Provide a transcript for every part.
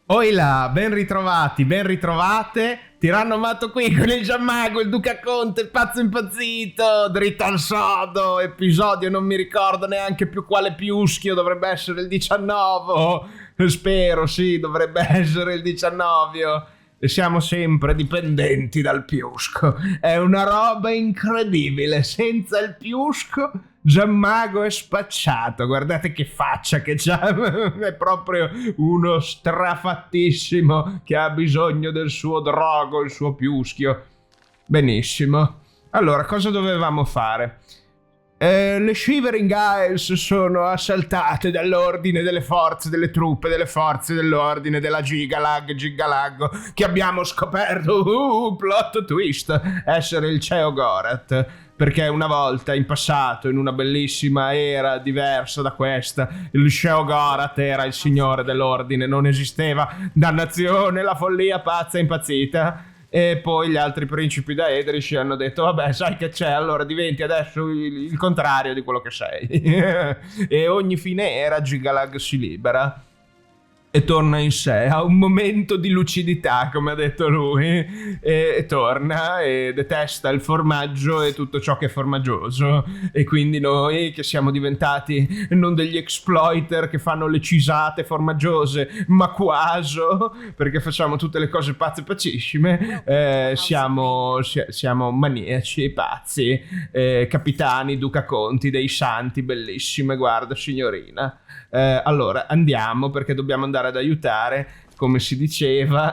Oi là, ben ritrovati, ben ritrovate. Tiranno matto qui con il Giammago, il Duca Conte, il pazzo impazzito, dritto al sodo, episodio non mi ricordo neanche più quale piuschio, dovrebbe essere il 19, spero, sì, dovrebbe essere il 19. E siamo sempre dipendenti dal piusco. È una roba incredibile, senza il piusco Giammago è spacciato, guardate che faccia che c'ha, è proprio uno strafattissimo che ha bisogno del suo drogo, il suo piuschio. Benissimo. Allora, cosa dovevamo fare? Le Shivering Isles sono assaltate dall'ordine delle forze, delle truppe, delle forze dell'ordine della Gigalaggo, che abbiamo scoperto, plot twist, essere il CEO Gorath. Perché una volta in passato, in una bellissima era diversa da questa, il CEO Gorath era il signore dell'ordine, non esisteva dannazione, la follia pazza impazzita. E poi gli altri principi da Edrish hanno detto: vabbè, sai che c'è, allora diventi adesso il contrario di quello che sei. E ogni fine era Gigalag si libera e torna in sé, ha un momento di lucidità, come ha detto lui, e torna e detesta il formaggio e tutto ciò che è formaggioso. E quindi noi che siamo diventati non degli exploiter che fanno le cisate formaggiose, ma quaso, perché facciamo tutte le cose pazze e pazzissime, siamo maniaci e pazzi, capitani, Duca Conti, dei santi, bellissime, guarda signorina. Allora andiamo, perché dobbiamo andare ad aiutare, come si diceva,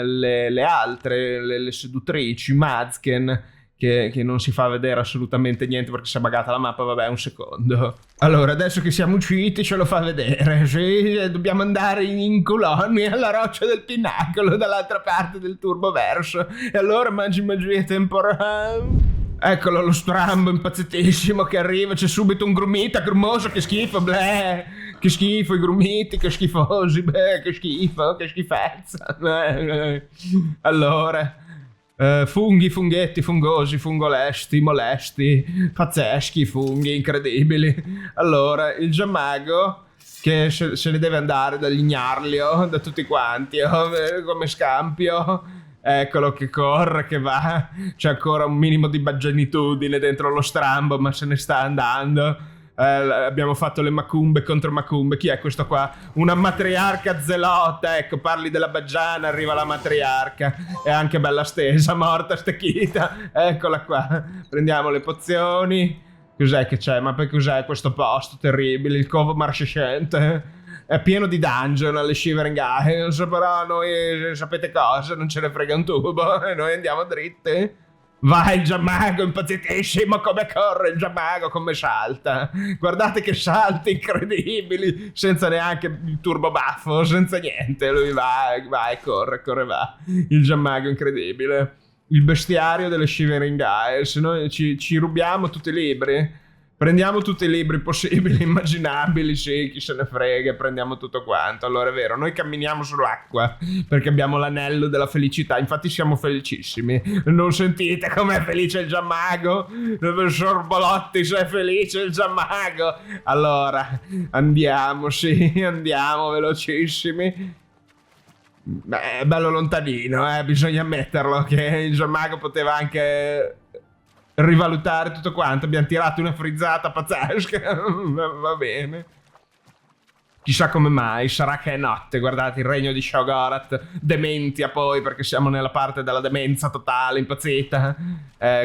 le altre, le seduttrici, Mazken, che non si fa vedere assolutamente niente perché si è buggata la mappa. Vabbè, un secondo. Allora, adesso che siamo usciti ce lo fa vedere, sì, dobbiamo andare in colonia alla roccia del Pinnacolo, dall'altra parte del turboverso. E allora magie temporali. Eccolo lo strambo impazzitissimo che arriva, c'è subito un grumita grumoso, che schifo, bleh, che schifo i grumiti, che schifosi, beh, che schifo, che schifezza. Allora, funghi, funghetti, fungosi, fungolesti, molesti, pazzeschi funghi, incredibili. Allora, il Giammago che se ne deve andare dall'Ignarlio, da tutti quanti, come scampio. Eccolo che corre, che va. C'è ancora un minimo di baggianitudine dentro lo strambo, ma se ne sta andando. Abbiamo fatto le macumbe contro macumbe. Chi è questo qua? Una matriarca zelota. Ecco, parli della baggiana, arriva la matriarca. È anche bella stesa, morta, stecchita. Eccola qua. Prendiamo le pozioni. Cos'è che c'è? Ma per cos'è questo posto terribile? Il covo marcescente? È pieno di dungeon alle Shivering Isles, però noi, sapete cosa, non ce ne frega un tubo e noi andiamo dritti. Vai il Giammago impazzitissimo, come corre il Giammago, come salta. Guardate che salti incredibili, senza neanche il turbo baffo, senza niente. Lui vai, corre, va. Il Giammago incredibile. Il bestiario delle Shivering Isles. Noi ci rubiamo tutti i libri. Prendiamo tutti i libri possibili, immaginabili, sì, chi se ne frega, prendiamo tutto quanto. Allora è vero, noi camminiamo sull'acqua perché abbiamo l'anello della felicità, infatti siamo felicissimi. Non sentite com'è felice il Giammago? Sorbolotti, se è felice il Giammago. Allora, andiamo, sì, andiamo velocissimi. Beh, è bello lontanino, bisogna ammetterlo, che il Giammago poteva anche rivalutare tutto quanto. Abbiamo tirato una frizzata pazzesca. Va bene. Chissà come mai, sarà che è notte. Guardate il regno di Shogorath, dementia poi, perché siamo nella parte della demenza totale, impazzita.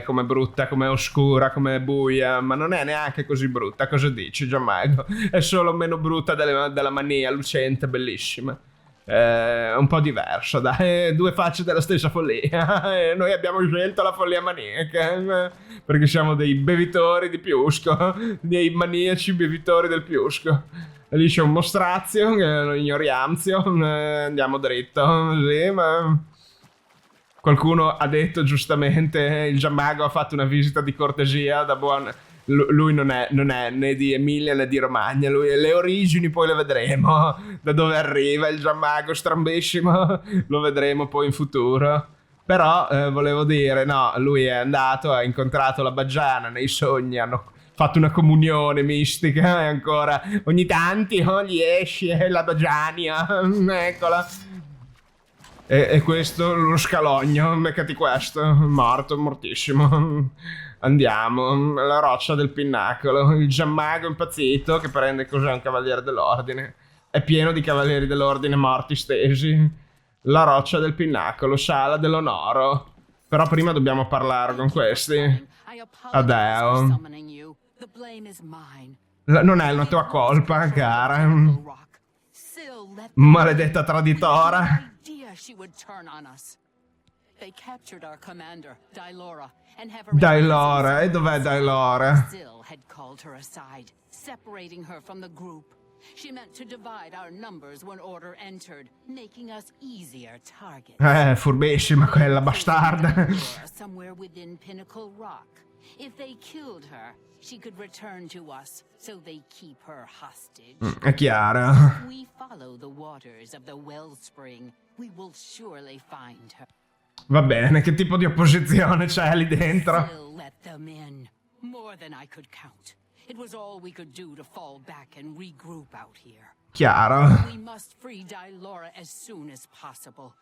Come brutta, come oscura, come buia, ma non è neanche così brutta. Cosa dici, Giammago? È solo meno brutta della mania lucente, bellissima. Un po' diverso, dai, due facce della stessa follia. Noi abbiamo scelto la follia maniaca perché siamo dei bevitori di piusco, dei maniaci bevitori del piusco. E lì c'è un mostrazio che lo ignoriamzio, andiamo dritto, sì, ma qualcuno ha detto giustamente il Giammago ha fatto una visita di cortesia da buon. Lui non è né di Emilia né di Romagna, lui le origini poi le vedremo, da dove arriva il Giammago strambissimo, lo vedremo poi in futuro. Però volevo dire, no, lui è andato, ha incontrato la Baggiana nei sogni, hanno fatto una comunione mistica e ancora ogni tanto gli esce la Baggiania, eccola. E questo lo scalogno, beccati questo, morto, mortissimo. Andiamo, la roccia del pinnacolo, il giammago impazzito che prende cos'è un cavaliere dell'ordine. È pieno di cavalieri dell'ordine morti stesi. La roccia del pinnacolo, sala dell'onoro. Però prima dobbiamo parlare con questi. Adeo. Non è una tua colpa, cara. Maledetta traditora. Dailora, e dov'è Dailora? She meant to divide our numbers when order entered, making us easier targets. Furbissima quella bastarda. Somewhere within Pinnacle Rock. If they killed her, she could return to us, so they keep her hostage. È chiaro. If we follow the waters of the wellspring, we will surely find her. Va bene, che tipo di opposizione c'è lì dentro? Still let them in. More than I could count. It was all we could do to fall back and regroup out here. Chiaro. We must free Dailora as soon as possible.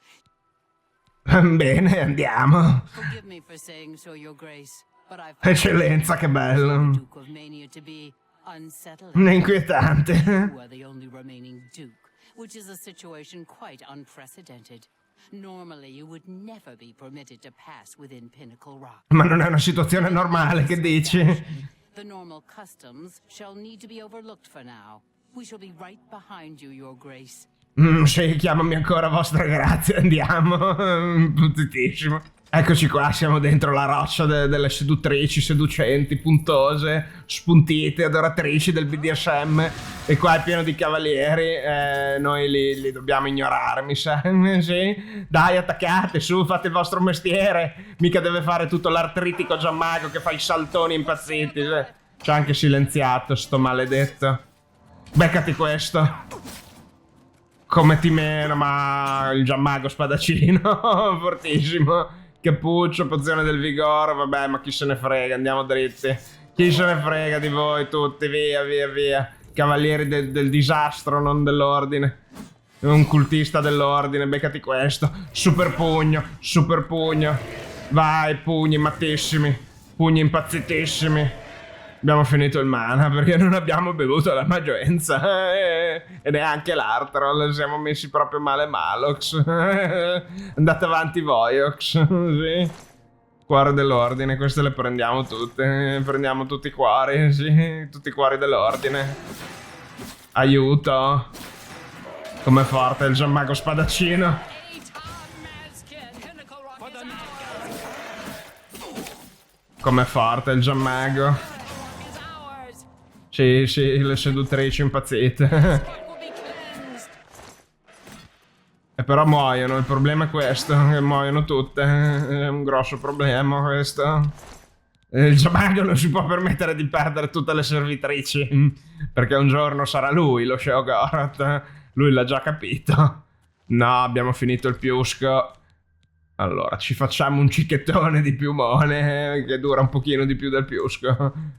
Bene, andiamo. Forgive me for saying so, Your Grace, but I've Eccellenza, che bello. Duke of Mania to be unsettling. Inquietante. You are the only remaining Duke, which is a situation quite unprecedented. Normally, you would never be permitted to pass within Pinnacle Rock. Ma non è una situazione normale, che dici? The normal customs shall need to be overlooked for now. We shall be right behind you, Your Grace. Sì, chiamami ancora vostra grazia, andiamo. Puttitissimo. Eccoci qua, siamo dentro la roccia delle seduttrici, seducenti, puntose, spuntite, adoratrici del BDSM. E qua è pieno di cavalieri, noi li dobbiamo ignorare, mi sa. Sì? Dai, attaccate, su, fate il vostro mestiere. Mica deve fare tutto l'artritico giammago che fa i saltoni impazziti. C'ha anche silenziato, sto maledetto. Beccati questo. Come ti meno, ma il giammago spadaccino, fortissimo. Cappuccio, pozione del vigore, vabbè, ma chi se ne frega, andiamo dritti. Chi se ne frega di voi tutti, via, via, via. Cavalieri del disastro, non dell'ordine. Un cultista dell'ordine, beccati questo. Super pugno. Vai, pugni mattissimi, pugni impazzitissimi. Abbiamo finito il mana perché non abbiamo bevuto la maggienza e neanche l'altro, siamo messi proprio male Malox. Andate avanti voi, Ox. Sì. Cuore dell'ordine, queste le prendiamo tutte, prendiamo tutti i cuori, sì, tutti i cuori dell'ordine. Aiuto. Com'è forte il giammago spadaccino. Com'è forte il giammago. Sì, le seduttrici impazzite. E però muoiono, il problema è questo, che muoiono tutte. È un grosso problema questo. Il giammago non si può permettere di perdere tutte le servitrici, perché un giorno sarà lui lo Sheogorath. Lui l'ha già capito. No, abbiamo finito il piusco. Allora, ci facciamo un cicchettone di piumone che dura un pochino di più del piusco.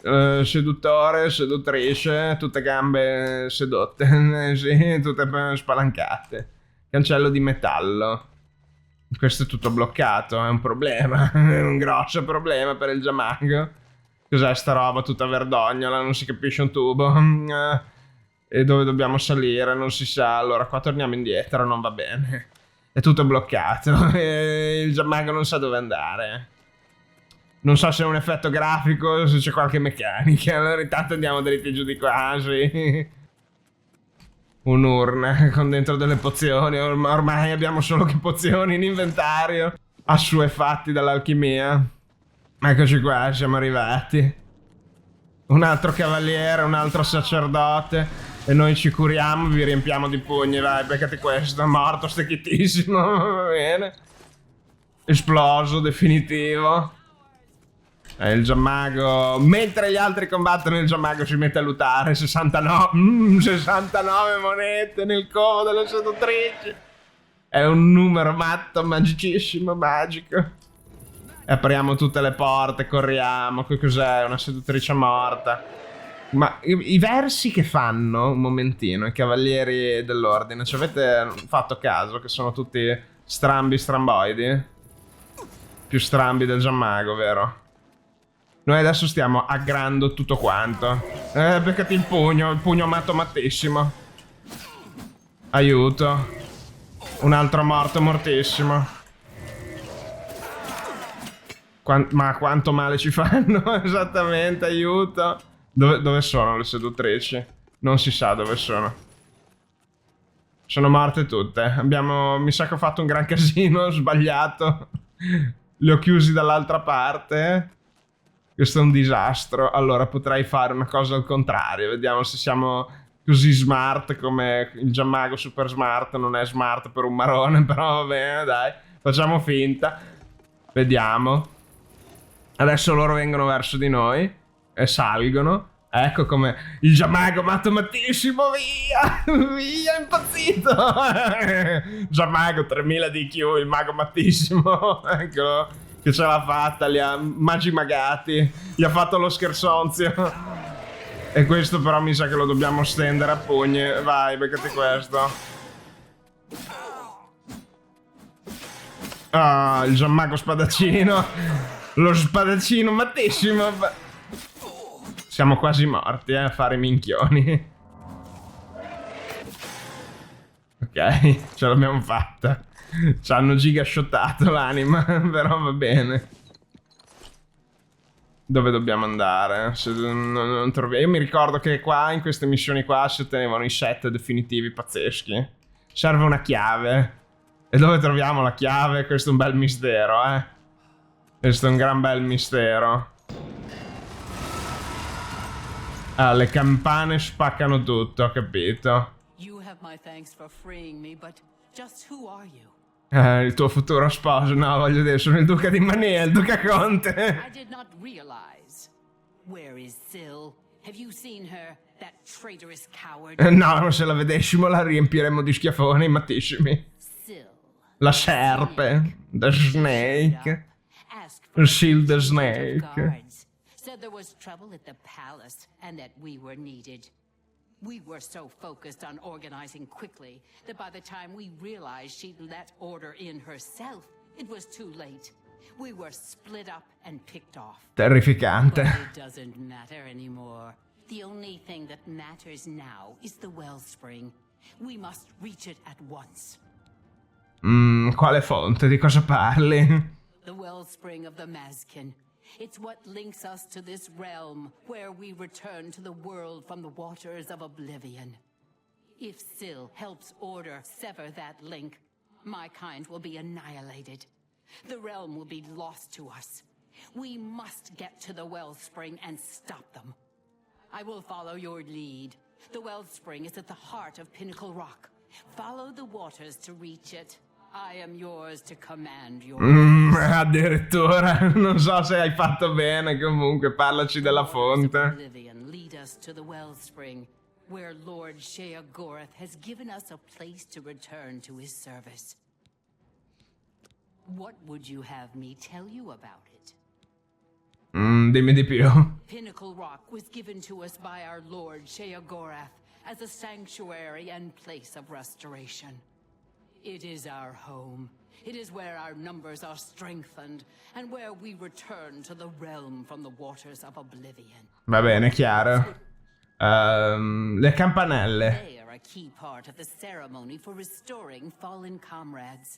Seduttore, seduttrice, tutte gambe sedotte, sì, tutte spalancate. Cancello di metallo. Questo è tutto bloccato, è un problema, è un grosso problema per il giammago. Cos'è sta roba tutta verdognola, non si capisce un tubo. E dove dobbiamo salire, non si sa. Allora qua torniamo indietro, non va bene. È tutto bloccato e il giammago non sa dove andare. Non so se è un effetto grafico o se c'è qualche meccanica. Allora intanto andiamo dritti giù di qua, sì. Un'urna con dentro delle pozioni. Ormai abbiamo solo che pozioni in inventario. Assuefatti dall'alchimia. Eccoci qua, siamo arrivati. Un altro cavaliere, un altro sacerdote. E noi ci curiamo, vi riempiamo di pugni. Vai, beccati questo, morto, stecchitissimo. Va bene. Esploso, definitivo. Il giammago, mentre gli altri combattono, il giammago si mette a lottare. 69 monete nel covo delle seduttrici. È un numero matto, magicissimo, magico. E apriamo tutte le porte, corriamo. Che cos'è? Una seduttrice morta. Ma i versi che fanno, un momentino, i cavalieri dell'ordine, ci avete fatto caso che sono tutti strambi stramboidi? Più strambi del Giammago, vero? Noi adesso stiamo aggrando tutto quanto. Beccati il pugno matto mattissimo. Aiuto. Un altro morto mortissimo. Ma quanto male ci fanno? Esattamente, aiuto. Dove sono le seduttrici? Non si sa dove sono. Sono morte tutte. Mi sa che ho fatto un gran casino, ho sbagliato. Li ho chiusi dall'altra parte. Questo è un disastro. Allora potrei fare una cosa al contrario. Vediamo se siamo così smart come il Giammago super smart. Non è smart per un marone, però va bene, dai. Facciamo finta. Vediamo. Adesso loro vengono verso di noi e salgono. Ecco come il Giammago matto mattissimo, via! Via, impazzito! Giammago 3000 di IQ, il mago mattissimo. Eccolo, che ce l'ha fatta, li ha magimagati. Gli ha fatto lo scherzonzio. E questo però mi sa che lo dobbiamo stendere a pugni. Vai, beccati questo. Ah, il Giammago spadaccino. Lo spadaccino mattissimo. Siamo quasi morti, a fare minchioni. Ok, ce l'abbiamo fatta. Ci hanno gigashottato l'anima, però va bene. Dove dobbiamo andare? Se non troviamo. Io mi ricordo che qua, in queste missioni qua, si ottenevano i set definitivi pazzeschi. Serve una chiave. E dove troviamo la chiave? Questo è un bel mistero, eh. Questo è un gran bel mistero. Ah, le campane spaccano tutto, ho capito. You have my thanks for freeing me, but just who are you? Il tuo futuro sposo, no, voglio dire, sono il duca di Mania, il duca Conte. I did not realize. Where is Syl? Have you seen her? That traitorous coward? No, se la vedessimo la riempiremmo di schiaffoni mattissimi. Syl. La serpe, the snake, Syl the snake. Said there was trouble at the palace and that we were needed. We were so focused on organizing quickly that by the time we realized she'd let order in herself, it was too late. We were split up and picked off. Terrificante. But it doesn't matter anymore. The only thing that matters now is the wellspring. We must reach it at once. Quale fonte? Di cosa parli? The wellspring of the Mazkin. It's what links us to this realm, where we return to the world from the waters of oblivion. If Syl helps Order sever that link, my kind will be annihilated. The realm will be lost to us. We must get to the wellspring and stop them. I will follow your lead. The wellspring is at the heart of Pinnacle Rock. Follow the waters to reach it. I am yours to command your addirittura, non so se hai fatto bene, comunque parlaci della fonte. Oblivion lead us to the wellspring, where Lord Sheogorath has given us a place to return to his service. What would you have me tell you about it? Dimmi di più. Pinnacle Rock was given to us by our Lord Sheogorath as a sanctuary and place of restoration. It is our home. It is where our numbers are strengthened, and where we return to the realm from the waters of oblivion. Va bene, chiaro. Le campanelle. They are a key part of the ceremony for restoring fallen comrades.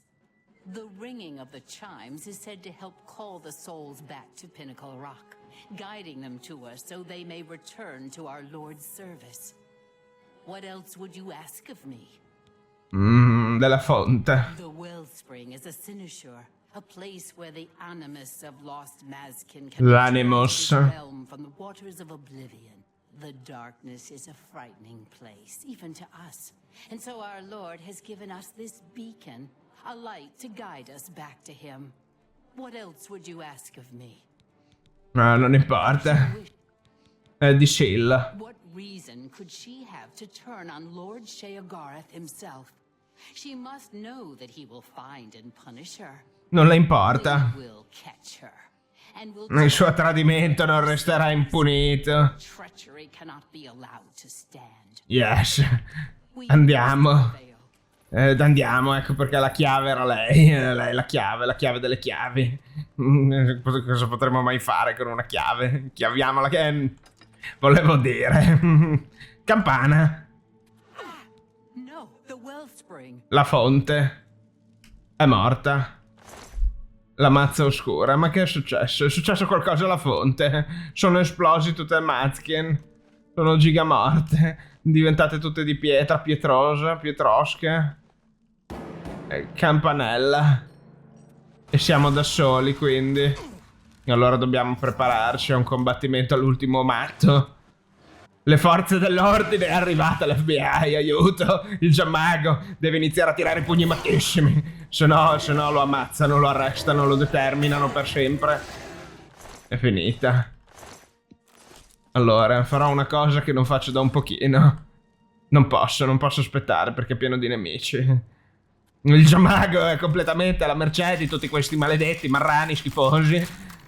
The ringing of the chimes is said to help call the souls back to Pinnacle Rock, guiding them to us so they may return to our Lord's service. What else would you ask of me? Della fonte. The wellspring is a cynosure, a place where the animus of lost Mazkin can L'animus. return to this realm from the waters of oblivion. The darkness is a frightening place, even to us. And so our Lord has given us this beacon, a light to guide us back to him. What else would you ask of me? Non importa. Di Syl. What reason could she have to turn on Lord Sheogorath himself? She must know that he will find and punish her. Non le importa. We will catch her. and we'll Il suo tradimento non resterà impunito. treachery cannot be allowed to stand. Yes. We Andiamo. fail. Andiamo, ecco perché la chiave era lei. Lei è la chiave delle chiavi. Cosa potremmo mai fare con una chiave? Chiaviamola che... Volevo dire. Campana. No, the wellspring. La fonte. È morta. La mazza oscura. Ma che è successo? È successo qualcosa alla fonte. Sono esplosi tutte le Mazkin. Sono gigamorte. Diventate tutte di pietra, pietrosche. Campanella. E siamo da soli, quindi. E allora dobbiamo prepararci a un combattimento all'ultimo matto. Le forze dell'ordine, è arrivata l'FBI, aiuto! Il giammago deve iniziare a tirare i pugni mattissimi. Se no lo ammazzano, lo arrestano, lo determinano per sempre. È finita. Allora, farò una cosa che non faccio da un pochino. Non posso aspettare perché è pieno di nemici. Il giammago è completamente alla mercé di tutti questi maledetti marrani schifosi.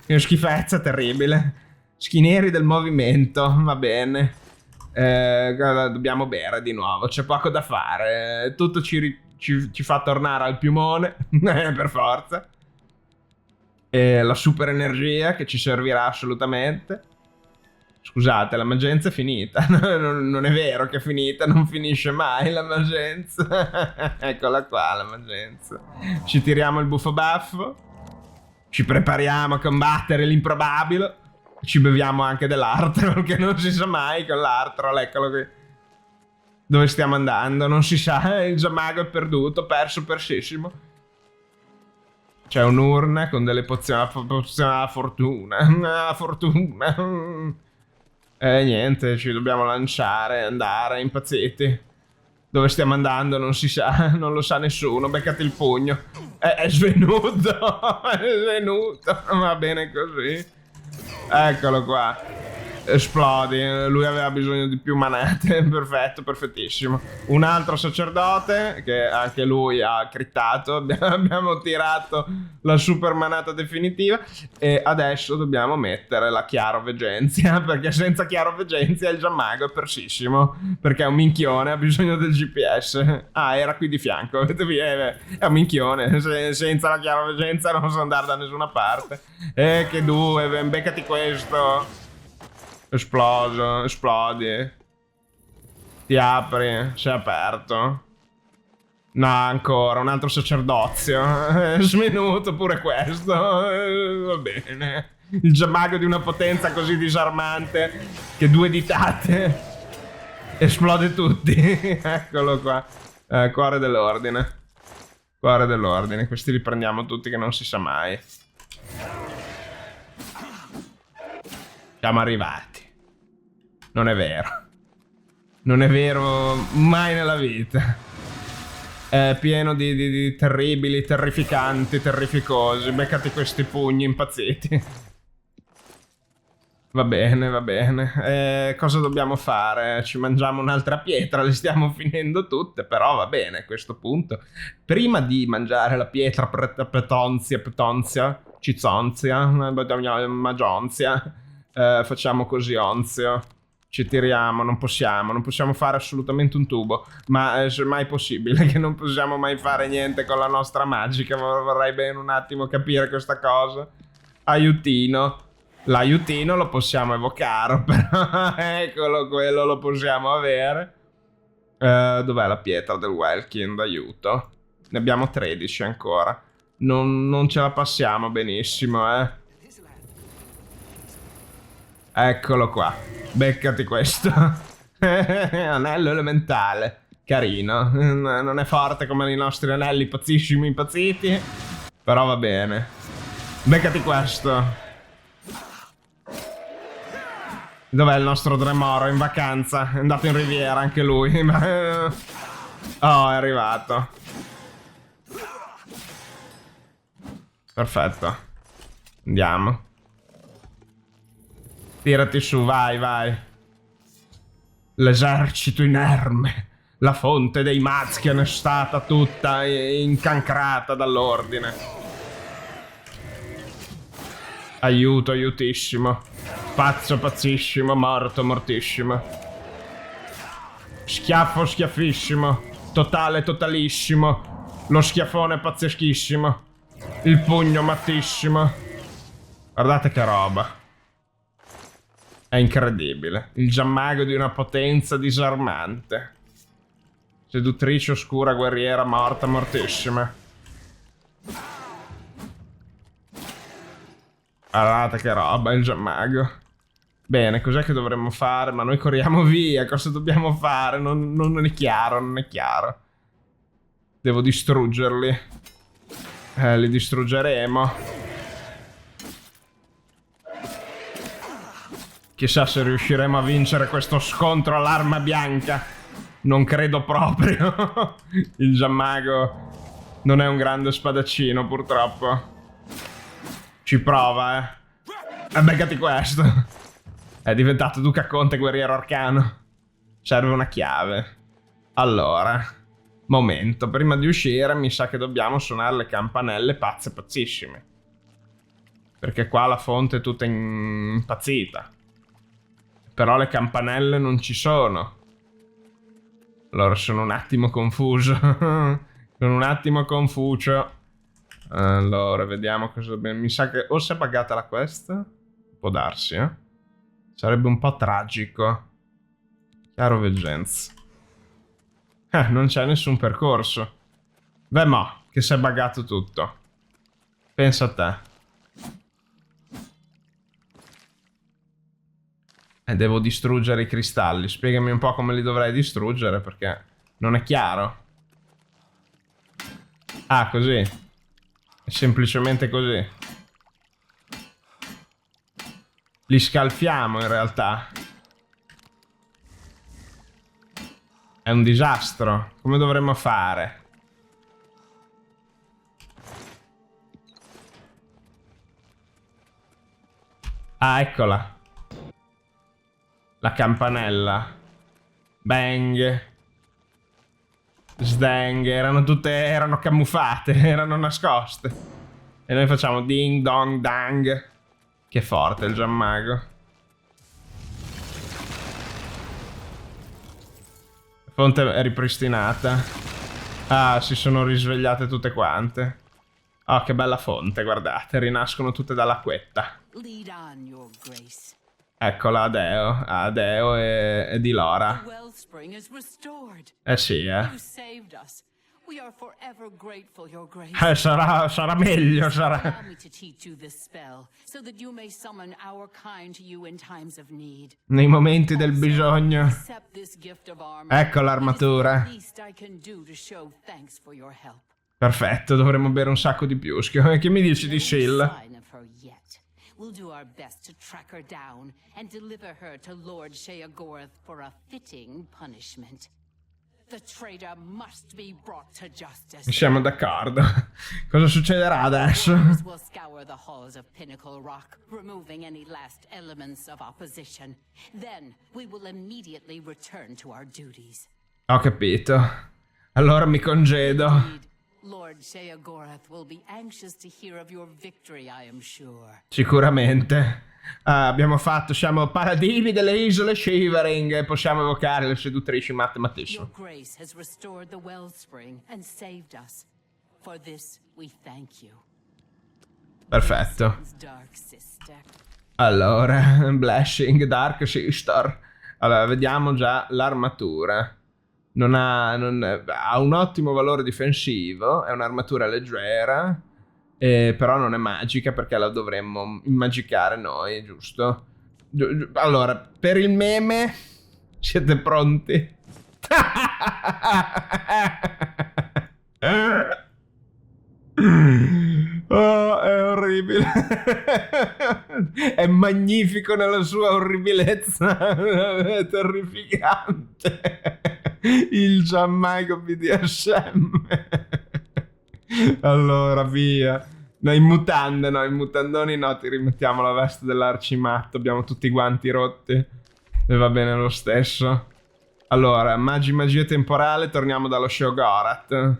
È una schifezza terribile. Schinieri del movimento, va bene. Dobbiamo bere di nuovo, c'è poco da fare. Tutto ci fa tornare al piumone, per forza. E la super energia che ci servirà assolutamente. Scusate, la magenza è finita. Non è vero che è finita, non finisce mai la magenza. Eccola qua la magenza. Ci tiriamo il buffo baffo. Ci prepariamo a combattere l'improbabile. Ci beviamo anche dell'Artrol, che non si sa mai con l'Artrol, eccolo qui. Dove stiamo andando? Non si sa, il giammago è perduto, perso persissimo. C'è un'urna con delle pozioni alla fortuna. La fortuna. Niente, ci dobbiamo lanciare, andare, impazziti. Dove stiamo andando non si sa, non lo sa nessuno, beccate il pugno. È svenuto, è svenuto, va bene così. Eccolo qua. Esplodi. Lui aveva bisogno di più manate. Perfetto, perfettissimo. Un altro sacerdote che anche lui ha crittato. Abbiamo tirato la super manata definitiva. E adesso dobbiamo mettere la chiaroveggenza, perché senza chiaroveggenza il giammago è persissimo. Perché è un minchione, ha bisogno del GPS. Ah, era qui di fianco. È un minchione. Senza la chiaroveggenza non so andare da nessuna parte. Che due, beccati questo. Esploso, esplodi. Ti apri, sei aperto. No, ancora, un altro sacerdozio. È svenuto pure questo. Va bene. Il giammago di una potenza così disarmante che due ditate esplode tutti. Eccolo qua. Cuore dell'ordine. Cuore dell'ordine. Questi li prendiamo tutti che non si sa mai. Siamo arrivati. Non è vero. Non è vero mai nella vita. È pieno di terribili, terrificanti, terrificosi. Beccati questi pugni impazziti. Va bene, va bene. Cosa dobbiamo fare? Ci mangiamo un'altra pietra, le stiamo finendo tutte, però va bene a questo punto. Prima di mangiare la pietra petonzia, cizonzia, magionzia, facciamo così, onzio. Ci tiriamo, non possiamo fare assolutamente un tubo, ma è mai possibile che non possiamo mai fare niente con la nostra magica. Vorrei bene un attimo capire questa cosa. Aiutino. L'aiutino lo possiamo evocare, però eccolo, quello lo possiamo avere. Dov'è la pietra del Welkin d'aiuto? Ne abbiamo 13 ancora. Non ce la passiamo benissimo, Eccolo qua. Beccati questo. Anello elementale. Carino. Non è forte come i nostri anelli pazzissimi impazziti, però va bene. Beccati questo. Dov'è il nostro Dremoro? In vacanza. È andato in riviera anche lui. Oh, è arrivato. Perfetto. Andiamo. Tirati su, vai, vai. L'esercito inerme. La fonte dei Mazkin è stata tutta incancrata dall'ordine. Aiuto, aiutissimo. Pazzo, pazzissimo. Morto, mortissimo. Schiaffo, schiaffissimo. Totale, totalissimo. Lo schiaffone pazzeschissimo. Il pugno mattissimo. Guardate che roba. È incredibile. Il giammago di una potenza disarmante. Seduttrice, oscura, guerriera, morta, mortissima. Guardate che roba, il giammago. Bene, cos'è che dovremmo fare? Ma noi corriamo via, cosa dobbiamo fare? Non è chiaro, non è chiaro. Devo distruggerli. Li distruggeremo. Chissà se riusciremo a vincere questo scontro all'arma bianca. Non credo proprio. Il giammago non è un grande spadaccino, purtroppo. Ci prova, beccati questo. È diventato Duca Conte, guerriero arcano. Serve una chiave. Allora, momento. Prima di uscire mi sa che dobbiamo suonare le campanelle pazze pazzissime. Perché qua la fonte è tutta impazzita. Però le campanelle non ci sono. Allora sono un attimo confuso. Sono un attimo confuso. Allora vediamo cosa dobbiamo. Mi sa che o si è buggata la quest. Può darsi, eh. Sarebbe un po' tragico. Chiaro veggenza. Non c'è nessun percorso. Beh mo, che si è buggato tutto. Pensa a te. Devo distruggere i cristalli. Spiegami un po' come li dovrei distruggere, perché non è chiaro. Ah, così. È semplicemente così. Li scalfiamo in realtà. È un disastro. Come dovremmo fare? Ah, eccola. La campanella. Bang. Sdang. Erano camuffate. Erano nascoste. E noi facciamo ding dong dang. Che forte il giammago. La fonte è ripristinata. Ah, si sono risvegliate tutte quante. Oh, che bella fonte, guardate. Rinascono tutte dall'acquetta. Lead on, Your Grace. Eccola, Adeo. Adeo e di Lora. The wellspring is restored. Sì, You saved us. We are forever grateful, Your Grace. Sarà meglio, sarà. Allow me to teach you this spell, so that you may summon our kind to you in times of need. Nei momenti del bisogno. Accept this gift of armor. Ecco l'armatura. It is the least I can do to show thanks for your help. Perfetto, dovremmo bere un sacco di più. Che mi dici di No Syl? sign of her yet. We'll do our best to track her down and deliver her to Lord Sheogorath for a fitting punishment. The traitor must be brought to justice. Siamo d'accordo. Cosa succederà adesso? We'll scour the halls of Pinnacle Rock, removing any last elements of opposition. Then we will immediately return to our duties. Ho capito. Allora mi congedo. Indeed, Lord Sheogorath will be anxious to hear of your victory, I am sure. Sicuramente. Siamo paladini delle isole Shivering e possiamo evocare le seduttrici mattematissime. Your Grace has restored the wellspring and saved us. For this we thank you. Perfetto. Dark sister. Allora, Blessing, Dark Sister. Allora, vediamo già l'armatura. Ha un ottimo valore difensivo, è un'armatura leggera, però non è magica perché la dovremmo immagicare noi, giusto? Allora, per il meme, siete pronti? Oh, è orribile. È magnifico nella sua orribilezza. È terrificante. Il giammago BDSM. Allora, via. No, in mutande, no, in mutandoni no, ti rimettiamo la veste dell'arcimatto. Abbiamo tutti i guanti rotti. E va bene lo stesso. Allora, magia temporale, torniamo dallo Sheogorath.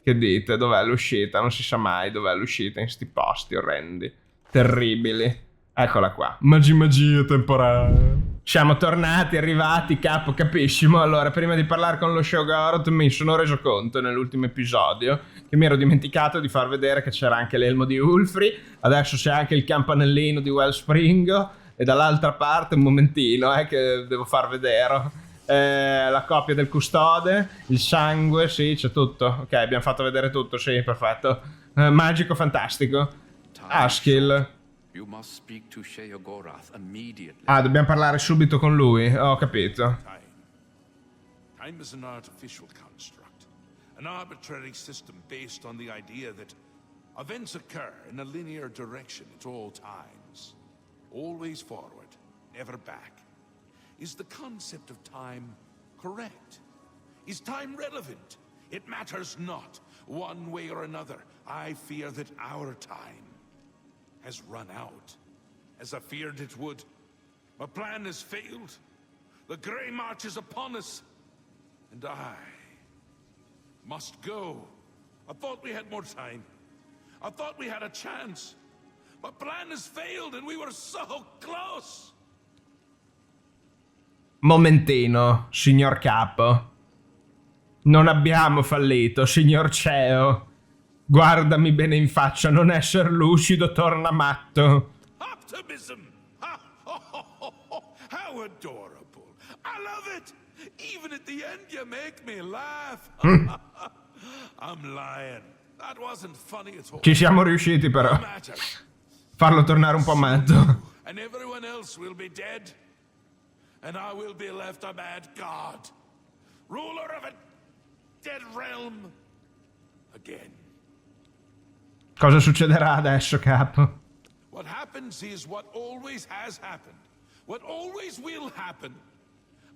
Che dite? Dov'è l'uscita? Non si sa mai dov'è l'uscita in sti posti orrendi. Terribili. Eccola qua. Magia temporale. Siamo tornati, arrivati, capo, capissimo. Allora, prima di parlare con lo Sheogorath mi sono reso conto nell'ultimo episodio che mi ero dimenticato di far vedere che c'era anche l'elmo di Ulfri. Adesso c'è anche il campanellino di Wellspring. E dall'altra parte, un momentino, che devo far vedere. La copia del custode, il sangue, sì, c'è tutto. Ok, abbiamo fatto vedere tutto, sì, perfetto. Magico, fantastico. Askil. You must speak to Sheogorath immediately. Ah, dobbiamo parlare subito con lui. Ho capito. Time is an artificial construct, an arbitrary system based on the idea that events occur in a linear direction at all times. Always forward, never back. Is the concept of time correct? Is time relevant? It matters not. One way or another, I fear that our time has run out, as I feared it would. My plan has failed. The Grey March is upon us, and I must go. I thought we had more time. I thought we had a chance. My plan has failed, and we were so close. Momentino, signor capo. Non abbiamo fallito, signor CEO. Guardami bene in faccia, non essere lucido torna matto. Optimism! How adorable. I love it. Even at the end you make me laugh. I'm lying. That wasn't funny at all. Ci siamo riusciti però. No matter. Farlo tornare un po' matto. And everyone else will be dead. And I will be left a mad god. Ruler of a dead realm. Again. Cosa succederà adesso, capo? What happens is what always has happened. What always will happen.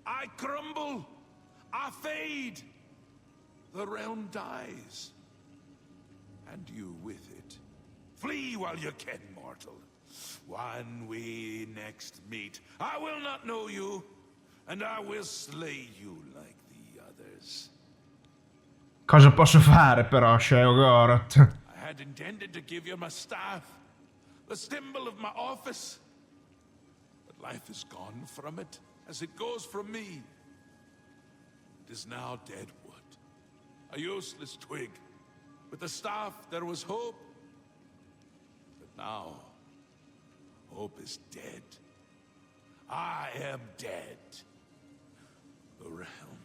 I crumble. I fade. The realm dies. And you with it. Flee while you can, mortal. When we next meet, I will not know you, and I will slay you like the others. Cosa posso fare però, Sheogorath? I had intended to give you my staff, the symbol of my office. But life is gone from it, as it goes from me. It is now dead wood, a useless twig. With the staff there was hope, but now hope is dead. I am dead. The realm.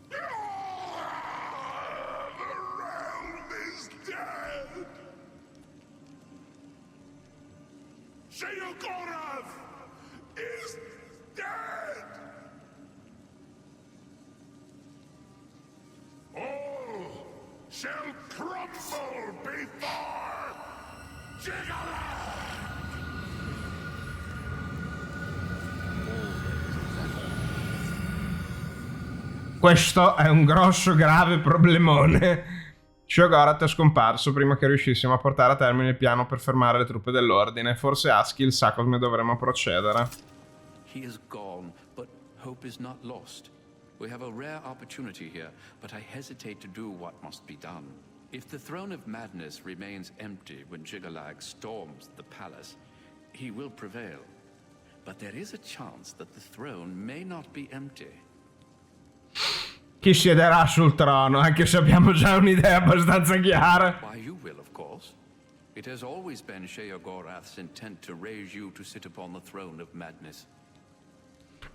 The realm is dead! Sheogorath is dead! All shall crumble before Gigalath! Questo è un grosso, grave problemone. Sheogorath è scomparso prima che riuscissimo a portare a termine il piano per fermare le truppe dell'ordine. Forse Askil sa come dovremmo procedere. He is gone, but hope is not lost. We have a rare opportunity here, but I hesitate to do what must be done. If the Throne of Madness remains empty when Gigalag storms the palace, he will prevail. But there is a chance that the throne may not be empty. Chi siederà sul trono, anche se abbiamo già un'idea abbastanza chiara. Why, you will, of course. It has always been Sheogorath's intent to raise you to sit upon the Throne of Madness.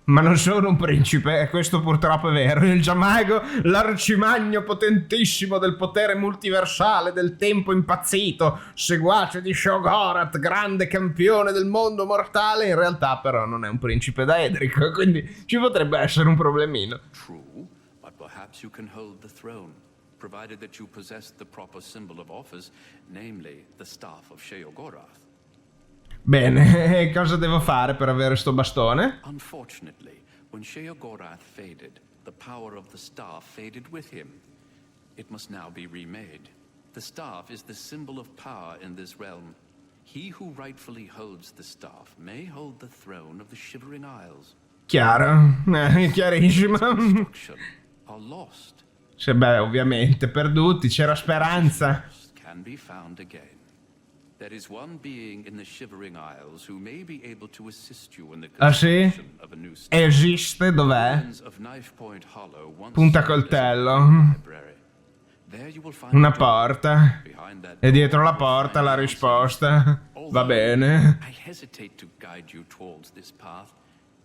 Ma non sono un principe, e questo purtroppo è vero. Il Giamago, l'arcimagno potentissimo del potere multiversale, del tempo impazzito, seguace di Sheogorath, grande campione del mondo mortale, in realtà però non è un principe da Edric, quindi ci potrebbe essere un problemino. True, but perhaps you can hold the throne, provided that you possess the proper symbol of office, namely the staff of Sheogorath. Bene, e cosa devo fare per avere sto bastone? Unfortunately, when Sheogorath faded, the power of the staff faded with him. It must now be remade. The staff is the symbol of power in this realm. He who rightfully holds the staff may hold the throne of the Shivering Isles. Chiaro, chiarissimo. Destruction are lost. Sì, beh, ovviamente, perduti, c'era speranza. Can be found again. There is one being in the Shivering Isles who may be able to assist you in the Ah sì? construction of a new star. Esiste? Dov'è? Ruins of Knife Point Hollow once Punta served as a coltello. library. There you will find Una a door. porta. Behind that E dietro door la you will porta find la the risposta. answers. Va bene. I hesitate to guide you towards this path.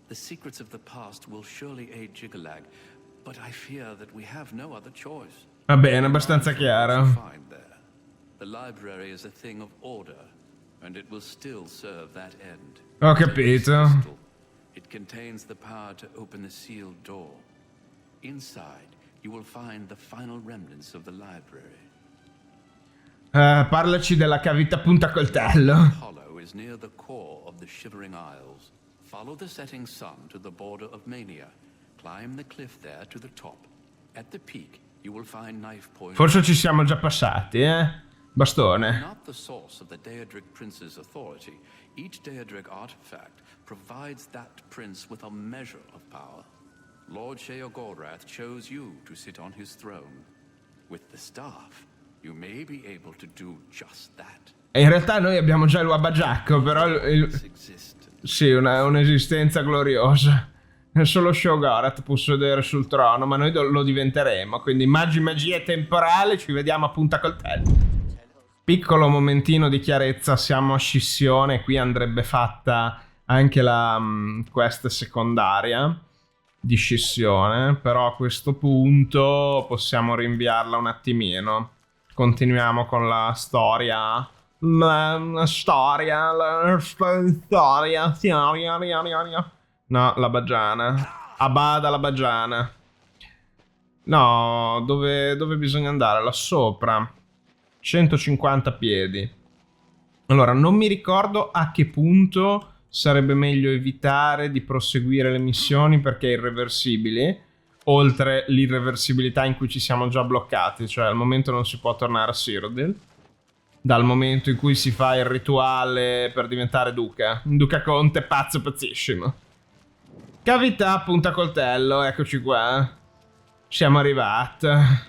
The secrets of the past will surely aid Jigalag, but I fear that we have no other choice. Va bene, abbastanza What chiaro. you find there. The library is a thing of order, and it will still serve that end. Ho capito. It contains the power to open the sealed door. Inside, you will find the final remnants of the library. Parlaci della cavità punta coltello. Hollow is near the core of the Shivering Isles. Follow the setting sun to the border of Mania. Climb the cliff there to the top. At the peak, you will find Knife Point. Forse ci siamo già passati, Bastone. Not the source of the Daedric Prince's authority. Each Daedric artifact provides that prince with a measure of power. Lord Sheogorath chose you to sit on his throne. With the staff, you may be able to do just that. E in realtà noi abbiamo già il Wabagiacco, però Existence. sì, un'esistenza gloriosa. Solo Shogorath può sedere sul trono, ma noi lo diventeremo. Quindi magia temporale, ci vediamo a punta coltello. Piccolo momentino di chiarezza, siamo a scissione, qui andrebbe fatta anche la quest secondaria di scissione, però a questo punto possiamo rinviarla un attimino. Continuiamo con la storia. La storia. No, la Bagiana. Abada la Bagiana. No, dove bisogna andare? Là sopra. 150 piedi. Allora, non mi ricordo a che punto sarebbe meglio evitare di proseguire le missioni perché irreversibili, oltre l'irreversibilità in cui ci siamo già bloccati, cioè al momento non si può tornare a Cyrodiil, dal momento in cui si fa il rituale per diventare duca. Un duca conte pazzo pazzissimo. Cavità punta coltello, eccoci qua. Siamo arrivati.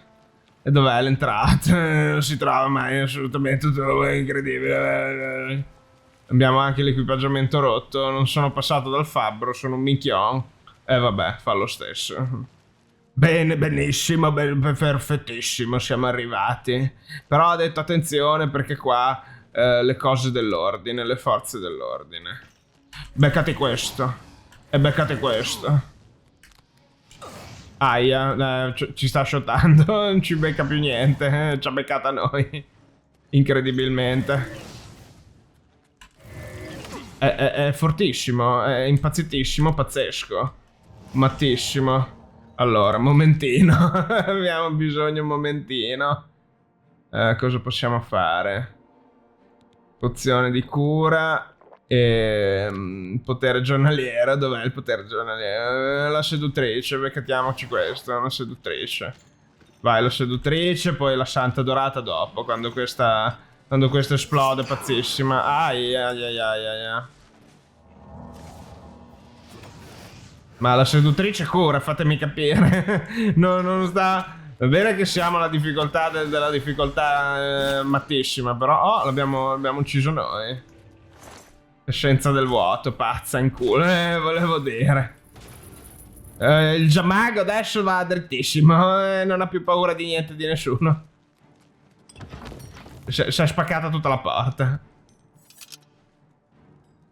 E dov'è l'entrata? Non si trova mai assolutamente dove, è incredibile. Abbiamo anche l'equipaggiamento rotto, non sono passato dal fabbro, sono un minchion. E vabbè, fa lo stesso. Bene, benissimo, perfettissimo, siamo arrivati. Però ho detto attenzione perché qua le cose dell'ordine, le forze dell'ordine. Beccate questo. E beccate questo. Aia, ci sta shottando, non ci becca più niente, ci ha beccata noi. Incredibilmente. È fortissimo, è impazzitissimo, pazzesco. Mattissimo. Allora, momentino. Abbiamo bisogno un momentino. Cosa possiamo fare? Pozione di cura. Potere giornaliero. Dov'è il potere giornaliero? La seduttrice, beccatiamoci questo. Una seduttrice. Vai, la seduttrice, poi la santa dorata dopo. Quando questa esplode, pazzissima. Ai. Ma la seduttrice cura, fatemi capire. Non sta... È vero che siamo alla difficoltà della difficoltà mattissima, però... Oh, l'abbiamo ucciso noi. Scienza del vuoto, pazza in culo, volevo dire. Il Giamago adesso va drittissimo, non ha più paura di niente di nessuno. Si è spaccata tutta la porta.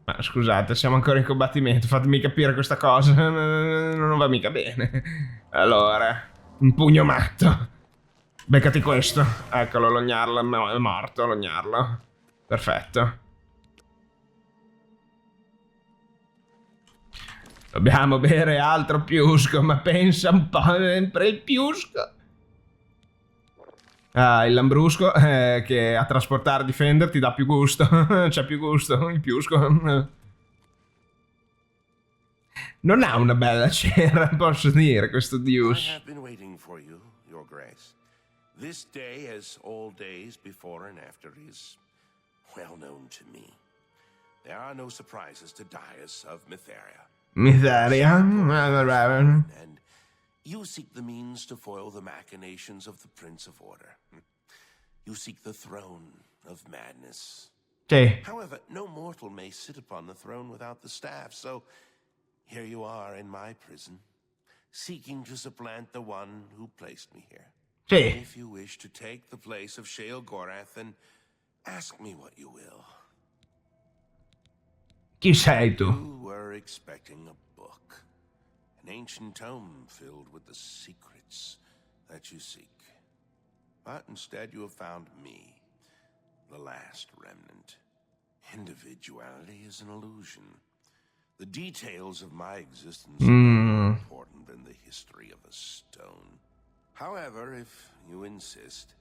Ma scusate, siamo ancora in combattimento, fatemi capire questa cosa, non va mica bene. Allora, un pugno matto. Beccati questo. Eccolo, Lognarlo è morto, Lognarlo. Perfetto. Dobbiamo bere altro piusco, ma pensa un po' sempre il piusco. Ah, il lambrusco che a trasportare e difendere ti dà più gusto. C'è più gusto, il piusco. Non ha una bella cera, posso dire, questo I Dius. have been waiting for you, Your Grace. This day, as all days before and after, is well known to me. There are no surprises to Dias of Mytheria. Miseria. And you seek the means to foil the machinations of the Prince of Order. You seek the throne of madness. Sì. However, no mortal may sit upon the throne without the staff, so here you are in my prison, seeking to supplant the one who placed me here. Sì. If you wish to take the place of Sheogorath, then ask me what you will. Chi sei tu? You were expecting a book, an ancient tome filled with the secrets that you seek. But instead you have found me, the last remnant. Individuality is an illusion. The details of my existence are more important than the history of a stone. However, if you insist,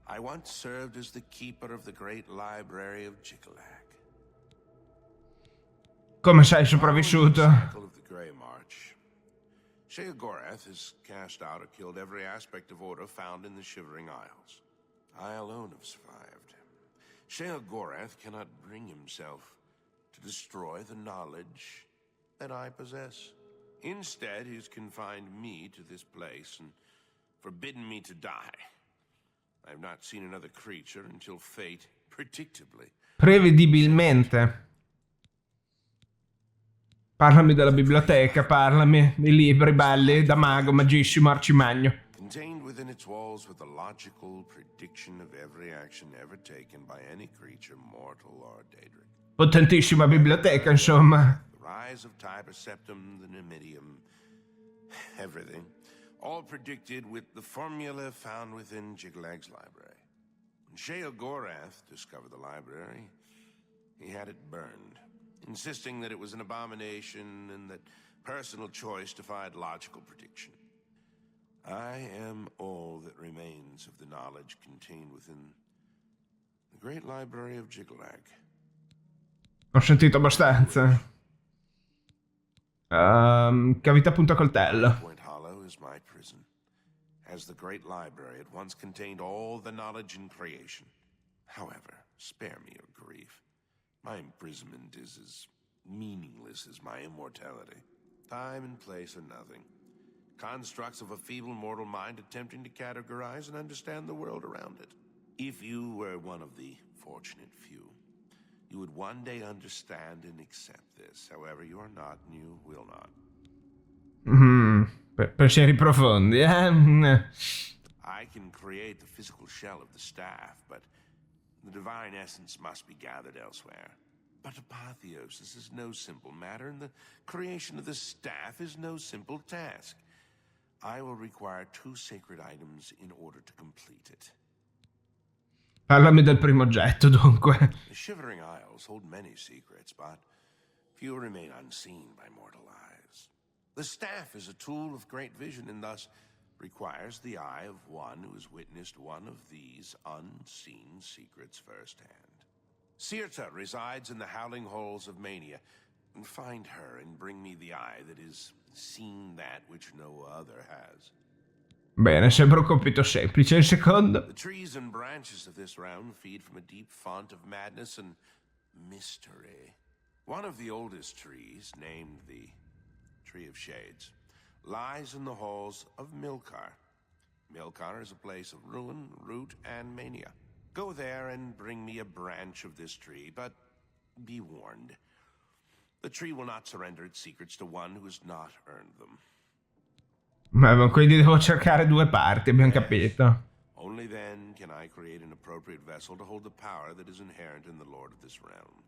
I once served as the keeper of the great library of Jigalac. Come sei sopravvissuto? Cycle of the Grey March. Sheogorath has cast out or killed every aspect of order found in the Shivering Isles. I alone have survived. Sheogorath cannot bring himself to destroy the knowledge that I possess. Instead, he's confined me to this place and forbidden me to die. I have not seen another creature until fate, predictably. Prevedibilmente. Parlami della biblioteca, parlami dei libri belli da mago, magissimo, arcimagno. Contained within its walls with the logical prediction of every action ever taken by any creature, mortal or daedric. Potentissima biblioteca, insomma. The rise of Tiber Septim, the Numidium, everything. All predicted with the formula found within Jigalag's library. When Sheogorath discovered the library, he had it burned, insisting that it was an abomination and that personal choice defied logical prediction. I am all that remains of the knowledge contained within the great library of Jigalag. Ho sentito abbastanza. Cavità punta coltello. Point Hollow is my prison. As the great library, it once contained all the knowledge in creation. However, spare me your grief. My imprisonment is as meaningless as my immortality. Time and place are nothing. Constructs of a feeble mortal mind attempting to categorize and understand the world around it. If you were one of the fortunate few, you would one day understand and accept this. However, you are not, and you will not. Pensieri profondi, eh? I can create the physical shell of the staff, but the divine essence must be gathered elsewhere. But apotheosis is no simple matter, and the creation of the staff is no simple task. I will require 2 sacred items in order to complete it. Parlami del primo oggetto, dunque. The Shivering Isles hold many secrets, but few remain unseen by mortal eyes. The staff is a tool of great vision and thus requires the eye of one who has witnessed one of these unseen secrets firsthand. Sirta resides in the howling halls of Mania. Find her and bring me the eye that has seen that which no other has. Bene, sembra un compito semplice. Il secondo? The trees and branches of this realm feed from a deep font of madness and mystery. One of the oldest trees, named the Tree of Shades, lies in the halls of Milkar. Milkar is a place of ruin, root, and mania. Go there and bring me a branch of this tree, but be warned. The tree will not surrender its secrets to one who has not earned them. Quindi devo cercare 2 parti, abbiamo capito. Only then can I create an appropriate vessel to hold the power that is inherent in the Lord of this realm.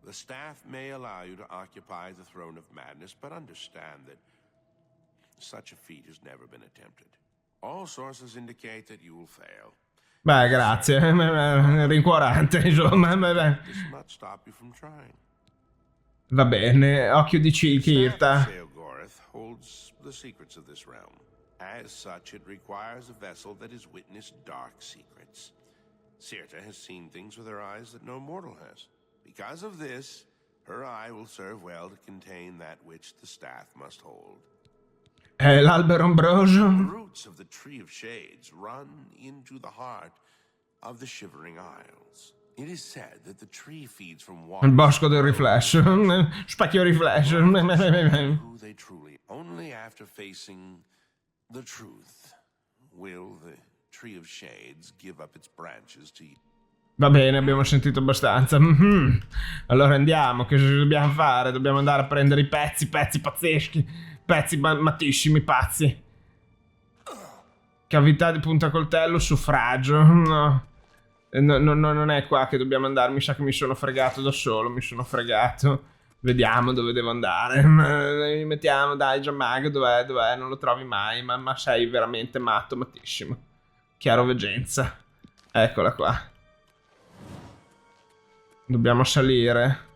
The staff may allow you to occupy the throne of madness, but understand that such a feat has never been attempted. All sources indicate that you will fail. Beh, grazie. Rincuorante, insomma. This will not stop you from trying. Va bene, occhio di Kirta. Sheogorath holds the secrets of this realm. As such, it requires a vessel that has witnessed dark secrets. Sirta has seen things with her eyes that no mortal has. Because of this, her eye will serve well to contain that which the staff must hold. L'albero The ombroso. roots of the Tree of Shades run into the heart of the Shivering Isles. It is said that the tree feeds from water. Il bosco del riflesso. Specchio riflesso. Who they truly. Only after facing the truth will the Tree of Shades give up its branches to Va bene, abbiamo sentito abbastanza. Mhm. Allora andiamo, che cosa dobbiamo fare? Dobbiamo andare a prendere i pezzi pazzeschi, pezzi mattissimi, pazzi. Cavità di punta coltello, suffragio. No. Non è qua che dobbiamo andare, mi sa che mi sono fregato da solo, mi sono fregato. Vediamo dove devo andare. Mettiamo, dai, Gianmago, dov'è? Non lo trovi mai, ma sei veramente matto, mattissimo. Chiaroveggenza. Eccola qua. Dobbiamo salire.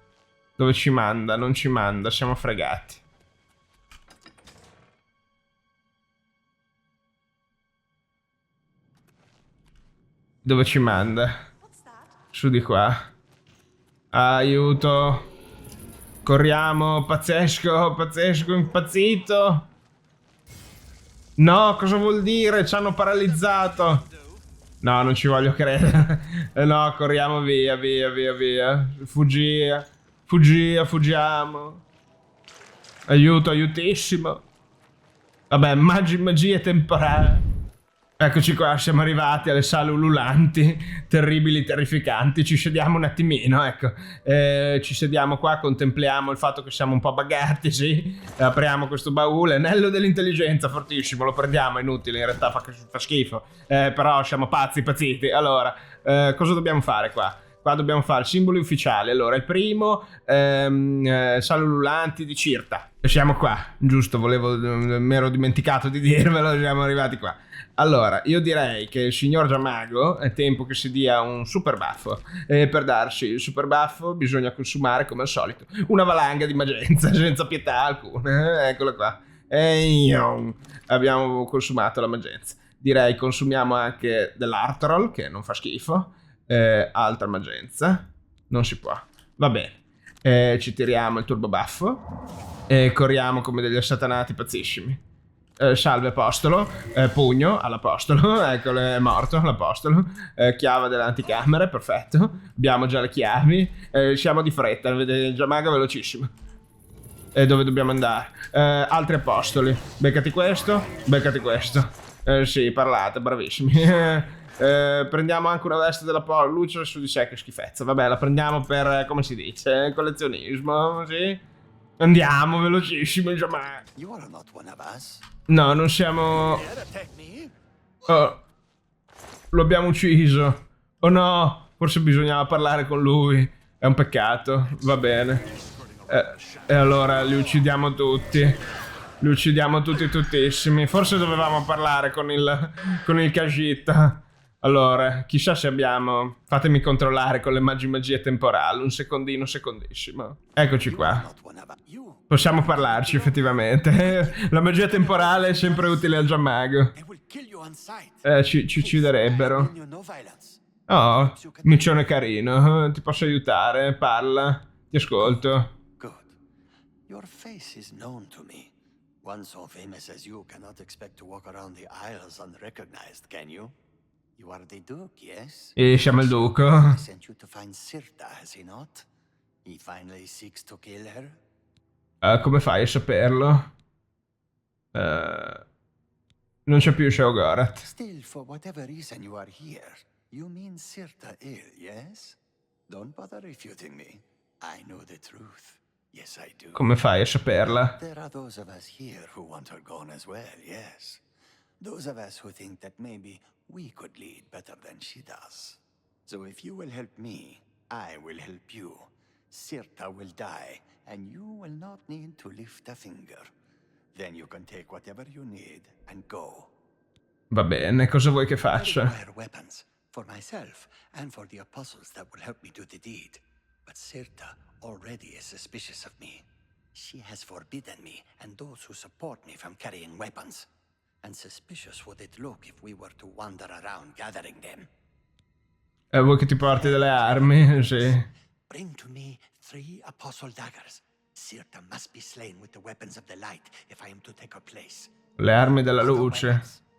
Dove ci manda? Non ci manda, siamo fregati. Dove ci manda? Su di qua. Aiuto. Corriamo, pazzesco, impazzito. No, cosa vuol dire? Ci hanno paralizzato. No, non ci voglio credere. No, corriamo via. Fuggiamo. Aiuto, aiutissimo. Vabbè, magie temporali. Eccoci qua, siamo arrivati alle sale ululanti, terribili, terrificanti. Ci sediamo un attimino, ecco. Ci sediamo qua, contempliamo il fatto che siamo un po' buggati, sì. Apriamo questo baule, anello dell'intelligenza, fortissimo, lo prendiamo, è inutile, in realtà fa schifo. Però siamo impazziti. Allora, cosa dobbiamo fare qua? Qua dobbiamo fare simboli ufficiali. Allora, il primo, sale ululanti di Cirta. E siamo qua, giusto, mi ero dimenticato di dirvelo, siamo arrivati qua. Allora, io direi che il signor Gianmago è tempo che si dia un super baffo. E per darci il super baffo bisogna consumare, come al solito, una valanga di magenza, senza pietà alcuna. Eccola qua. E abbiamo consumato la magenza. Direi consumiamo anche dell'Artrol, che non fa schifo. Altra magenza. Non si può. Va bene. Ci tiriamo il turbo baffo. E corriamo come degli assatanati pazzissimi. Salve apostolo, pugno all'apostolo, eccolo, è morto l'apostolo, chiave delle anticamere, perfetto, abbiamo già le chiavi, siamo di fretta, vedete, Gianmago velocissimo. E dove dobbiamo andare? Altri apostoli, beccati questo, sì, parlate, bravissimi. Prendiamo anche una veste della luce su di sé, che schifezza, vabbè, la prendiamo per, come si dice, collezionismo, sì. Andiamo velocissimo, Gianmago. You are not one of us. No, non siamo... Attack me? Oh, lo abbiamo ucciso. Oh no, forse bisognava parlare con lui. È un peccato, va bene. E allora li uccidiamo tutti. Li uccidiamo tuttissimi. Forse dovevamo parlare con il Khajiit. Allora, chissà se abbiamo... Fatemi controllare con le magie temporali. Un secondissimo. Eccoci qua. Not one of us. You. Possiamo parlarci effettivamente. La magia temporale è sempre utile al Gianmago. They will kill you on sight. Ci ucciderebbero. You no violence. Oh, micione carino. Ti posso aiutare? Parla. Ti ascolto. Good. Your face is known to me. One so famous as you cannot expect to walk around the Isles unrecognized, can you? You are the Duke, yes? E siamo il duco. I sent you to find Sirta, has he not? He finally seeks to kill her? Come fai a saperlo? Non c'è più Sheogorath. Still, for whatever reason you are here, you mean Sirta ill, yes? Don't bother refuting me. I know the truth. Yes, I do. Come fai a saperla? There are those of us here who want her gone as well, yes. Those of us who think that maybe we could lead better than she does. So if you will help me, I will help you. Sirta will die, and you will not need to lift a finger. Then you can take whatever you need and go. Va bene, cosa vuoi che I faccia? require weapons for myself and for the apostles that will help me do the deed. But Sirta already is suspicious of me. She has forbidden me and those who support me from carrying weapons. And suspicious would it look if we were to wander around gathering them. Vuoi che ti porti delle armi? Sì. Bring to me 3 apostle daggers. Sirta must be slain with the weapons of the light if I am to take her place. Le armi della luce.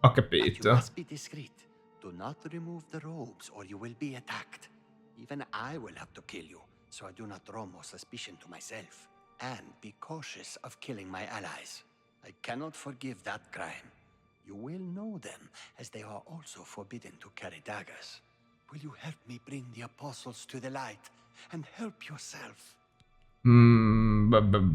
Ho But you capito. must be discreet. Do not remove the robes or you will be attacked. Even I will have to kill you, so I do not draw more suspicion to myself. And be cautious of killing my allies. I cannot forgive that crime. You will know them, as they are also forbidden to carry daggers. will you help me bring the apostles to the light and help yourself?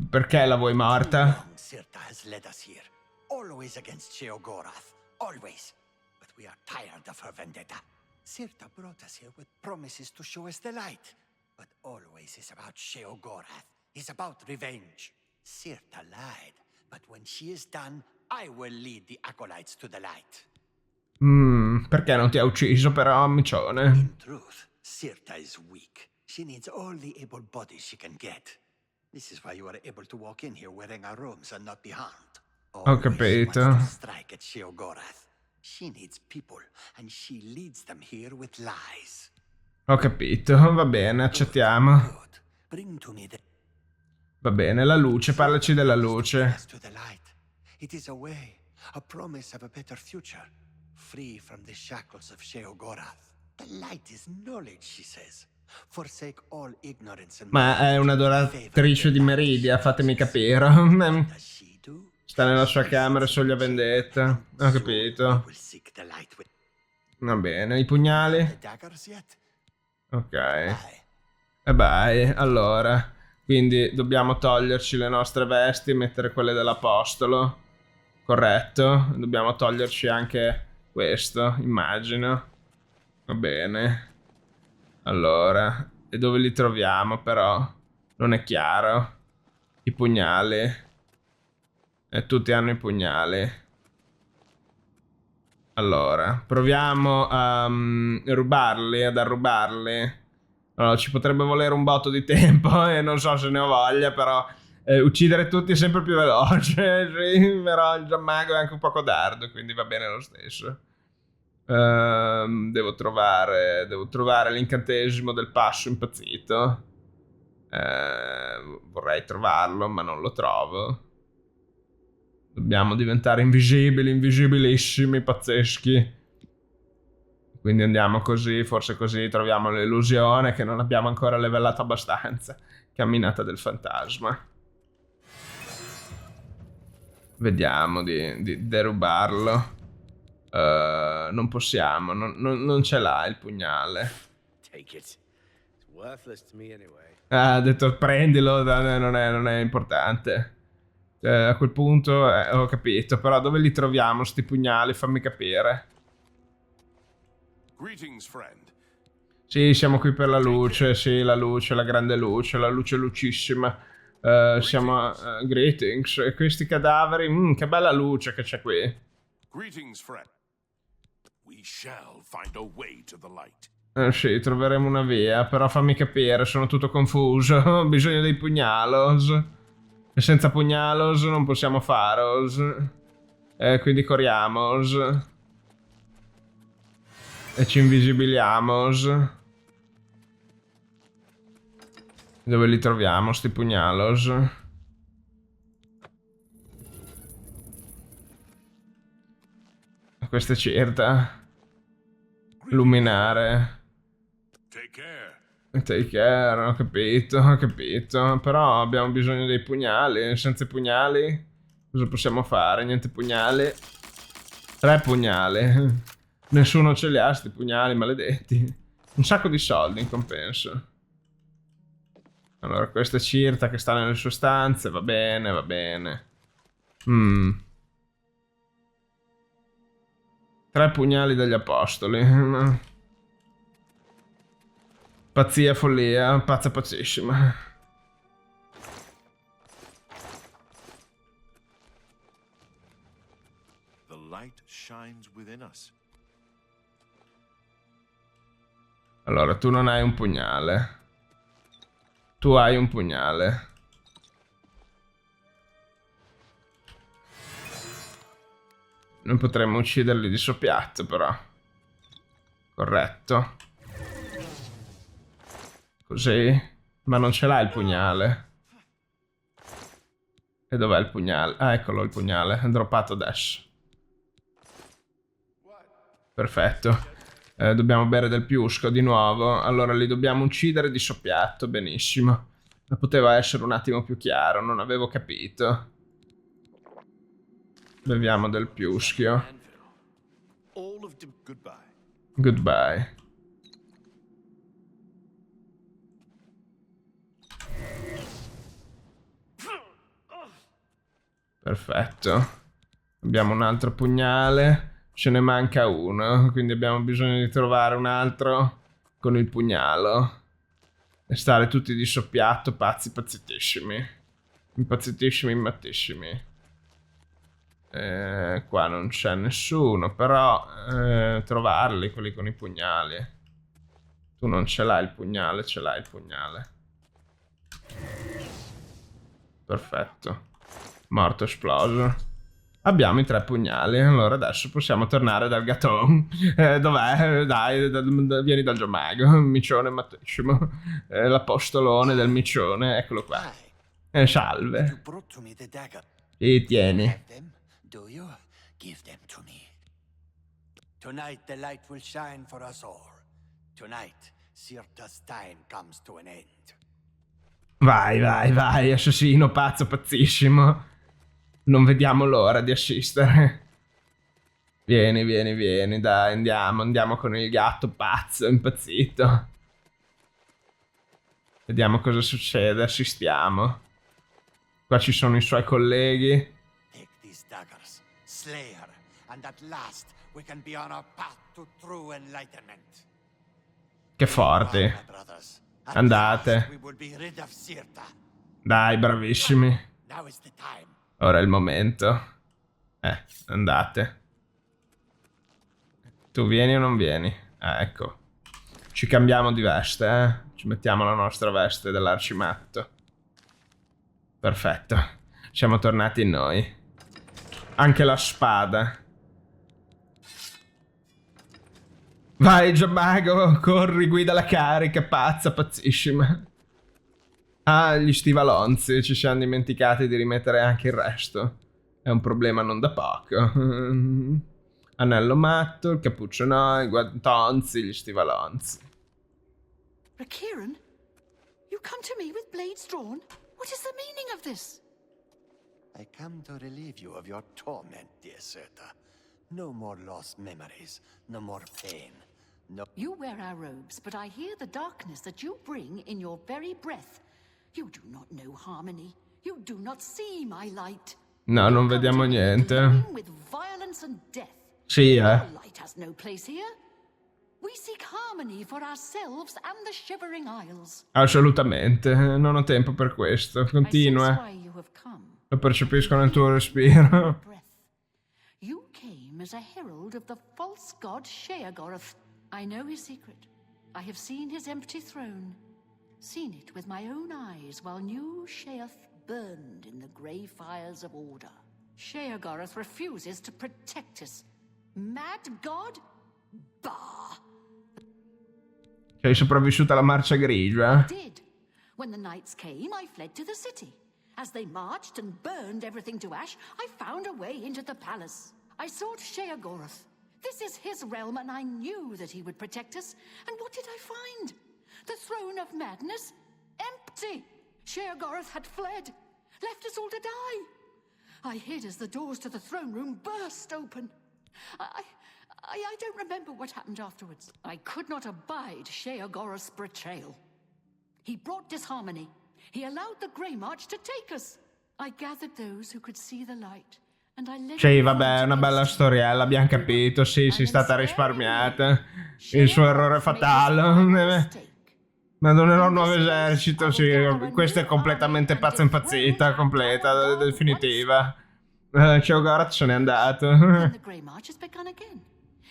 Perché la vuoi morta? Long Sirta has led us here, always against Sheogorath, always. But we are tired of her vendetta. Sirta brought us here with promises to show us the light, but always is about Sheogorath, is about revenge. Sirta lied, but when she is done, I will lead the acolytes to the light. Perché non ti ha ucciso però, micione? In truth, Sirta is weak. She needs all the able bodies she can get. This is why you are able to walk in here wearing our robes and not be harmed. Ho capito. Wants to strike at Sheogorath. She needs people, and she leads them here with lies. Ho capito, va bene, accettiamo. Good. Bring to me the Va bene, la luce, parlaci della luce. to the light. It is a way, a promise of a better future, free from the shackles of Sheogorath. The light is knowledge, she says. Forsake all ignorance and Ma è un'adoratrice di Meridia, fatemi capire. does she do? Sta nella sua camera e soglia vendetta. Ho capito. Will seek the light with Va bene, i pugnali? the daggers yet? Ok. Aye. E bye, allora. Quindi dobbiamo toglierci le nostre vesti e mettere quelle dell'apostolo. Corretto. Dobbiamo toglierci anche questo, immagino. Va bene. Allora, e dove li troviamo però? Non è chiaro. I pugnali. E tutti hanno i pugnali. Allora, proviamo a rubarli, ad arrubarli. Allora, ci potrebbe volere un botto di tempo e non so se ne ho voglia, però uccidere tutti è sempre più veloce. Sì, però il Giammago è anche un po' codardo, quindi va bene lo stesso. Devo trovare l'incantesimo del passo impazzito. Vorrei trovarlo, ma non lo trovo. Dobbiamo diventare invisibili, invisibilissimi, pazzeschi. Quindi andiamo così, forse così troviamo l'illusione che non abbiamo ancora livellato abbastanza. Camminata del fantasma. Vediamo di derubarlo. Non possiamo, non ce l'ha il pugnale. Take it. It's worthless to me anyway. Ha detto prendilo, non è importante. A quel punto ho capito, però dove li troviamo sti pugnali? Fammi capire. Greetings, friend. Sì, siamo qui per la luce, sì, la luce, la grande luce, la luce lucissima. Siamo greetings. E questi cadaveri, che bella luce che c'è qui. Greetings, friend. We shall find a way to the light. Sì, troveremo una via, però fammi capire, sono tutto confuso. Ho bisogno dei pugnalos. E senza pugnalos non possiamo faros. Quindi corriamos. E ci invisibiliamos. Dove li troviamo, sti pugnalos? Questa è certa. Luminare. Take care. Take care, ho capito. Però abbiamo bisogno dei pugnali. Senza i pugnali cosa possiamo fare? Niente pugnali. 3 pugnali. Nessuno ce li ha sti pugnali maledetti. Un sacco di soldi in compenso. Allora, questa è Cirta che sta nelle sue stanze. Va bene, va bene. 3 pugnali degli apostoli. Pazzia, follia, pazza pazzissima. The light shines within us. Allora, tu non hai un pugnale. Tu hai un pugnale. Noi potremmo ucciderli di soppiatto, però. Corretto. Così. Ma non ce l'ha il pugnale. E dov'è il pugnale? Ah, eccolo il pugnale. È droppato adesso. Perfetto. Dobbiamo bere del piusco di nuovo. Allora li dobbiamo uccidere di soppiatto. Benissimo. Ma poteva essere un attimo più chiaro. Non avevo capito. Beviamo del piuschio. All of the... Goodbye. Goodbye. Perfetto. Abbiamo un altro pugnale. Ce ne manca uno. Quindi abbiamo bisogno di trovare un altro con il pugnalo. E stare tutti di soppiatto, pazzi, pazzettissimi. Impazzitissimi, immattissimi. Qua non c'è nessuno, però trovarli, quelli con i pugnali. Tu non ce l'hai il pugnale, ce l'hai il pugnale. Perfetto. Morto esploso. Abbiamo i 3 pugnali, allora adesso possiamo tornare dal Gaton. Dov'è? Dai, vieni dal Giamago, micione mattissimo. L'apostolone del micione, eccolo qua. Salve. You brought to me the dagger. E tieni. Have them? Do you? Give them to me. Tonight the light will shine for us all. Tonight, Sirta's time comes to an end. Vai, vai, vai, assassino pazzo, pazzissimo. Non vediamo l'ora di assistere. Vieni, vieni, vieni, dai, andiamo con il gatto pazzo, impazzito. Vediamo cosa succede, assistiamo. Qua ci sono i suoi colleghi. Take these daggers, slay her, and at last we can be on our path to true enlightenment. Che forti. My brothers, at Andate. last we will be rid of Sirta. Dai, bravissimi. Now is the time. Ora è il momento. Andate. Tu vieni o non vieni? Ecco. Ci cambiamo di veste, Ci mettiamo la nostra veste dell'arcimatto. Perfetto. Siamo tornati noi. Anche la spada. Vai, Giamago, corri, guida la carica, pazza, pazzissima. Ah, gli stivalonzi, ci siamo dimenticati di rimettere anche il resto. È un problema non da poco. Anello matto, il cappuccio no, i guantonzi, gli stivalonzi. Rakiran, you come to me with blades drawn? What is the meaning of this? I come to relieve you of your torment, dear Sirta. No more lost memories, no more pain, no... You wear our robes, but I hear the darkness that you bring in your very breath. You do not know harmony. You do not see my light. No, non You come vediamo to me niente. glowing with violence and death. Sì, Your light has no place here. We seek harmony for ourselves and the Shivering Isles. Assolutamente. Non ho tempo per questo. I sense Continua. why you have come. Lo percepisco nel tuo respiro. Breath. You came as a herald of the false god Sheogorath. I know his secret. I have seen his empty throne. Seen it with my own eyes while new Sheoth burned in the grey fires of order. Sheogorath refuses to protect us. Mad god? Bah! Sei sopravvissuta alla marcia grigia. Did. When the knights came, I fled to the city. As they marched and burned everything to ash, I found a way into the palace. I sought Sheogorath. This is his realm, and I knew that he would protect us. And what did I find? The throne of madness? Empty! Sheogorath had fled, left us all to die. I hid as the doors to the throne room burst open. I don't remember what happened afterwards. I could not abide Sheogorath's betrayal. He brought disharmony. He allowed the Grey March to take us. I gathered those who could see the light, and I led Sì, them vabbè, è una bella against storiella, abbiamo capito. Sì, sì, è stata risparmiata. Il suo errore fatale. Ma non era un nuovo esercito, sì. Questa è completamente pazza impazzita, completa, definitiva. Sheogorath se n'è andato. Then the Grey March has begun again.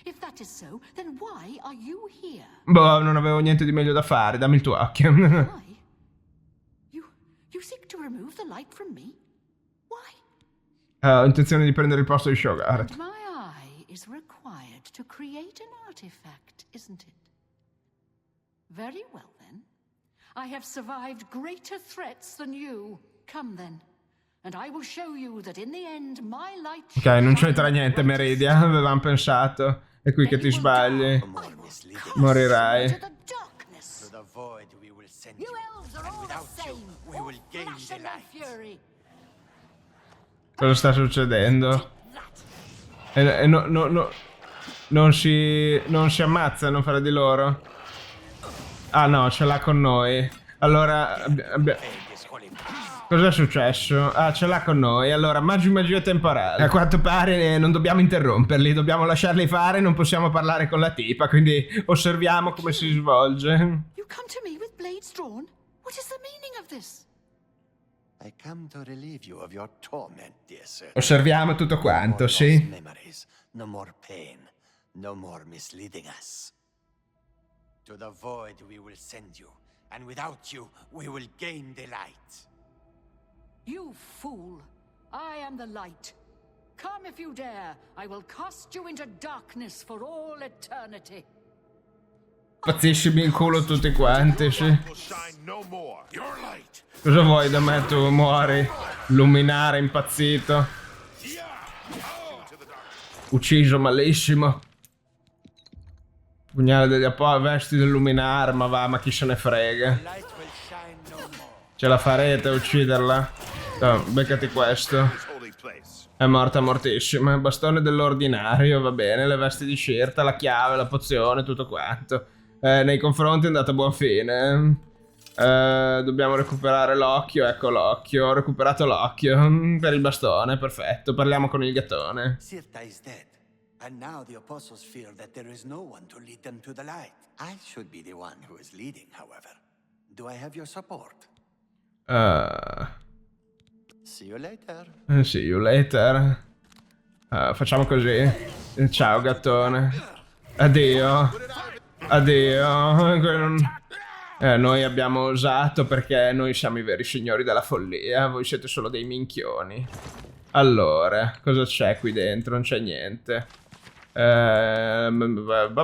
If that is so, then why are you here? Boh, non avevo niente di meglio da fare, dammi il tuo occhio. Why? You seek to remove the light from me? Why? Ho intenzione di prendere il posto di Sheogorath. And my eye is required to create an artifact, isn't it? Very well, then. I have survived greater threats than you. Come, then, and I will show you that in the end my light... Ok, non c'entra niente, Meridia, avevamo pensato. È qui che ti sbagli. Morirai. To the darkness. To the void we will send You you. elves are all the Without you, same. we will gain Flash the and light. fury. Cosa sta succedendo? Non si ammazzano fra di loro? Ah no, ce l'ha con noi. Allora Defend this holy place. Cos'è successo? Ah, ce l'ha con noi. Allora, magia temporale. A quanto pare non dobbiamo interromperli, dobbiamo lasciarli fare, non possiamo parlare con la tipa, quindi osserviamo come si svolge. You come to me with blades drawn? What is the meaning of this? I come to relieve you of your torment, dear sir. Osserviamo tutto quanto, No more sì. lost memories, no more pain, no more misleading us. To the void we will send you, and without you we will gain the light. You fool! I am the light. Come if you dare. I will cast you into darkness for all eternity. Pazziscimi in culo tutti quanti, sì. Will shine no more. Your light. Cosa vuoi da me? Tu muori. Luminare impazzito. Ucciso malissimo. Pugnale degli vesti del luminare, ma va, ma chi se ne frega. Light will shine no more. Ce la farete a ucciderla? No, beccati questo. Holy place. È morta mortissima. Il bastone dell'ordinario, va bene. Le vesti di Shirta, la chiave, la pozione, tutto quanto. Nei confronti è andata a buon fine. Dobbiamo recuperare l'occhio. Ecco l'occhio. Ho recuperato l'occhio. Per il bastone, perfetto. Parliamo con il gattone. Sirta is dead, and now the apostles fear that there is no one to lead them to the light. I should be the one who is leading, however. Do I have your support? See you later. See you later. Facciamo così. Ciao gattone. Addio. Addio. Noi abbiamo osato perché noi siamo i veri signori della follia. Voi siete solo dei minchioni. Allora, cosa c'è qui dentro? Non c'è niente. Va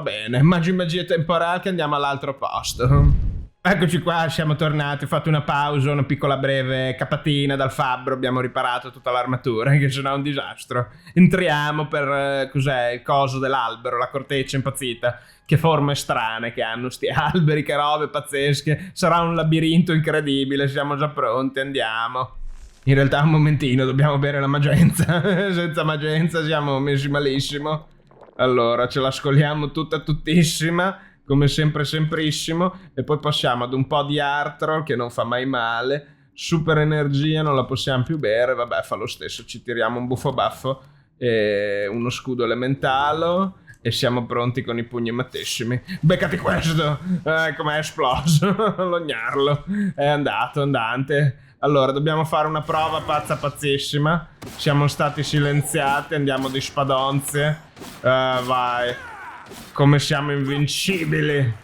bene. Magia temporale che andiamo all'altro posto. Eccoci qua, siamo tornati, ho fatto una pausa, una piccola breve capatina dal fabbro, abbiamo riparato tutta l'armatura, che sennò è un disastro. Entriamo per, cos'è, il coso dell'albero, la corteccia impazzita. Che forme strane che hanno sti alberi, che robe pazzesche. Sarà un labirinto incredibile, siamo già pronti, andiamo. In realtà un momentino, dobbiamo bere la magenza. Senza magenza siamo messi malissimo. Allora, ce la scoliamo tuttissima. Come sempre semprissimo, e poi passiamo ad un po' di Artrol che non fa mai male. Super energia non la possiamo più bere, vabbè, fa lo stesso, ci tiriamo un buffo baffo e uno scudo elementalo e siamo pronti con i pugni mattissimi. Beccati questo, com'è esploso. Lo gnarlo è andato andante. Allora, dobbiamo fare una prova pazzissima. Siamo stati silenziati, andiamo di spadonzie. Vai. Come siamo invincibili.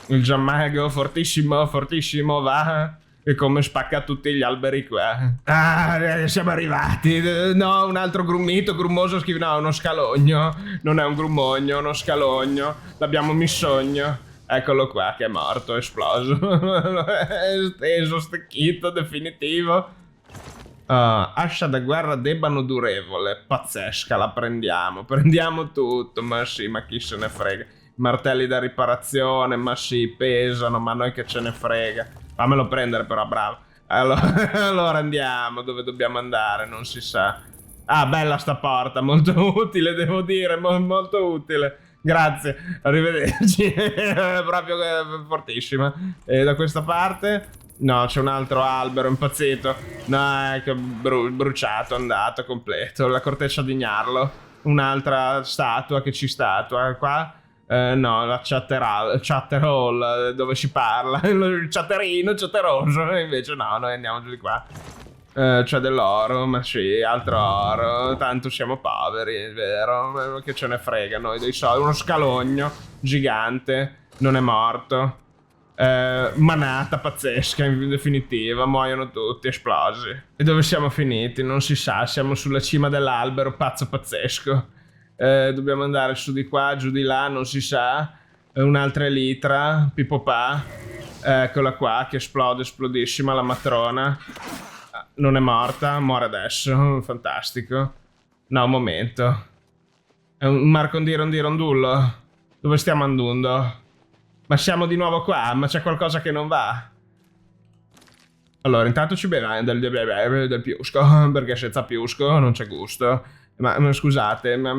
Il Giammago fortissimo, va. E come spacca tutti gli alberi qua. Siamo arrivati. No, un altro grumoso scrive. No, uno scalogno. Non è un grumogno, uno scalogno. L'abbiamo missogno. Eccolo qua che è morto, è esploso. È steso, stecchito, definitivo. Ascia da guerra d'ebano durevole. Pazzesca, la prendiamo. Prendiamo tutto, ma sì, ma chi se ne frega. Martelli da riparazione, ma sì, pesano, ma noi che ce ne frega. Fammelo prendere però, bravo. Allora andiamo, dove dobbiamo andare, non si sa. Ah, bella sta porta, molto utile, devo dire, molto utile. Grazie, arrivederci. Proprio fortissima. E da questa parte? No, c'è un altro albero impazzito. No, è che bruciato, andato, completo. La corteccia di Gnarlo. Un'altra statua che ci statua. Qua? No, la chatterhall, dove si parla. Il chatteroso. Invece no, noi andiamo giù di qua. C'è dell'oro, ma sì, altro oro. Tanto siamo poveri, è vero. Che ce ne frega noi dei soldi. Uno scalogno gigante. Non è morto. Manata pazzesca in definitiva, muoiono tutti esplosi. E dove siamo finiti? Non si sa, siamo sulla cima dell'albero, pazzesco. Dobbiamo andare su di qua, giù di là, non si sa. Un'altra elitra, pipopà. Eccola qua che esplodissima la matrona. Non è morta, muore adesso, fantastico. No, un momento. È un rondirondullo. Dove stiamo andando? Ma siamo di nuovo qua, ma c'è qualcosa che non va. Allora, intanto ci beviamo del piusco, perché senza piusco non c'è gusto. Ma scusate, ma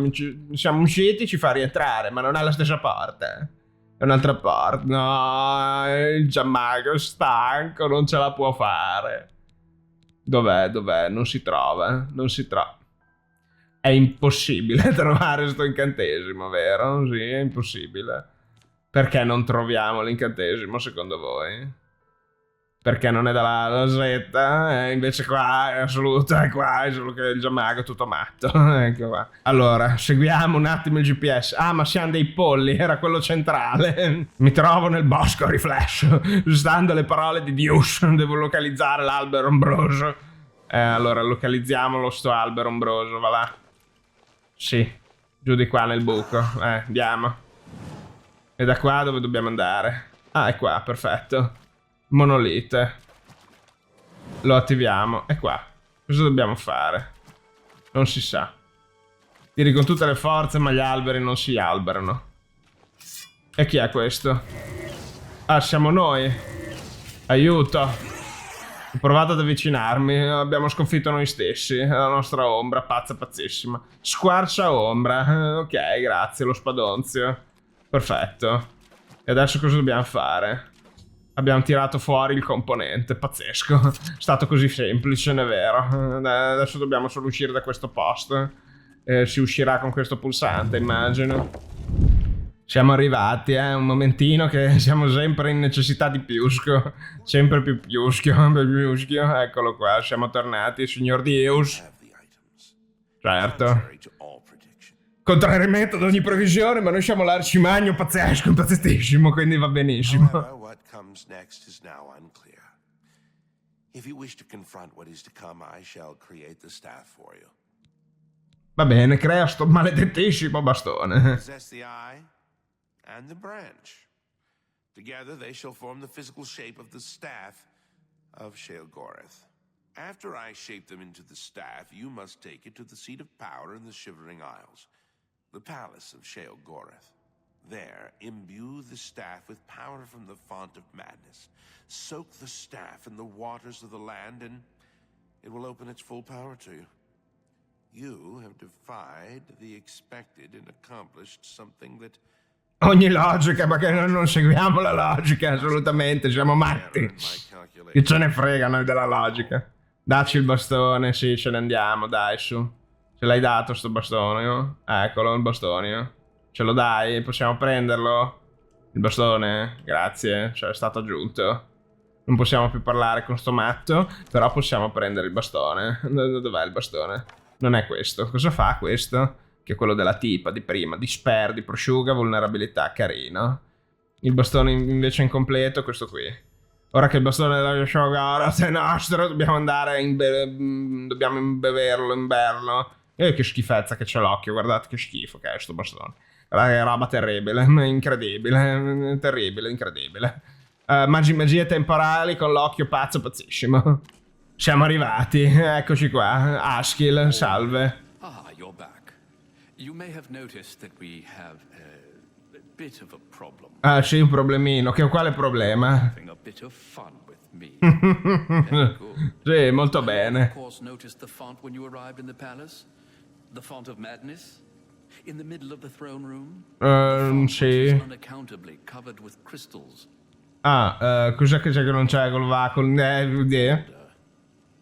siamo usciti, ci fa rientrare, ma non è la stessa porta. È un'altra porta. No, il Giammago è stanco, non ce la può fare. Dov'è? Dov'è? Non si trova. Non si trova. È impossibile trovare sto incantesimo, vero? Sì, è impossibile. Perché non troviamo l'incantesimo, secondo voi? Perché non è dalla rosetta, invece qua è assoluto, è qua, è solo che il Giammago è tutto matto. Ecco qua. Allora, seguiamo un attimo il GPS. Ah, ma siamo dei polli, era quello centrale. Mi trovo nel bosco a riflesso, stando alle parole di Dios. Devo localizzare l'albero ombroso. Allora, localizziamolo sto albero ombroso, va là. Sì, giù di qua nel buco. Andiamo. E da qua dove dobbiamo andare? Ah, è qua, perfetto. Monolite. Lo attiviamo. È qua. Cosa dobbiamo fare? Non si sa. Tiri con tutte le forze, ma gli alberi non si alberano. E chi è questo? Ah, siamo noi. Aiuto. Ho provato ad avvicinarmi. Abbiamo sconfitto noi stessi. La nostra ombra, pazza pazzissima. Squarcia ombra. Ok, grazie, lo spadonzio. Perfetto. E adesso cosa dobbiamo fare? Abbiamo tirato fuori il componente, pazzesco. È stato così semplice, non è vero. Adesso dobbiamo solo uscire da questo posto. Si uscirà con questo pulsante, immagino. Siamo arrivati, un momentino che siamo sempre in necessità di piusco. Sempre più piuschio, piuschio. Eccolo qua, siamo tornati, signor Deus. Certo. Contrariamente ad ogni previsione, ma noi siamo l'arcimagno pazzesco, impazzitissimo, quindi va benissimo. However, what comes next is now unclear. If you wish to confront what is to come, I shall create the staff for you. Va bene, crea sto maledettissimo bastone. Possess the eye and the branch. Together they shall form the physical shape of the staff of Shealgoreth. After I shape them into the staff, you must take it to the seat of power in the Shivering Isles, the palace of Shealgoreth. There, imbue the staff with power from the font of madness. Soak the staff in the waters of the land, and it will open its full power to you. You have defied the expected and accomplished something that... Ogni logica, ma che non seguiamo la logica, assolutamente, siamo matti. Che ce ne frega noi della logica. Dacci il bastone, sì, ce ne andiamo, dai, su. Ce l'hai dato sto bastone, no? Eccolo, il bastone. Ce lo dai? Possiamo prenderlo? Il bastone? Grazie, cioè è stato aggiunto. Non possiamo più parlare con sto matto, però possiamo prendere il bastone. Dov'è il bastone? Non è questo. Cosa fa questo? Che è quello della tipa di prima. Disperdi, prosciuga, vulnerabilità. Carino. Il bastone invece incompleto, questo qui. Ora che il bastone della Shealgoreth è nostro, dobbiamo andare dobbiamo imbeverlo, imberlo. Che schifezza che c'è l'occhio, guardate che schifo che è sto bastone. Guardate che roba terribile, incredibile, terribile, incredibile. Magie temporali con l'occhio pazzo pazzissimo. Siamo arrivati, eccoci qua. Askil, salve. Ah, you're back. You may have noticed that we have a bit of a problem. Ah, sì, un problemino. Quale problema? Having a bit of fun with me. Very good. Sì, molto Of bene. course, noticed the font when you arrived in the palace? The font of madness? In the middle of the throne room? Sì. Which is unaccountably covered with crystals. Ah, cos'è che c'è che non c'è col idea?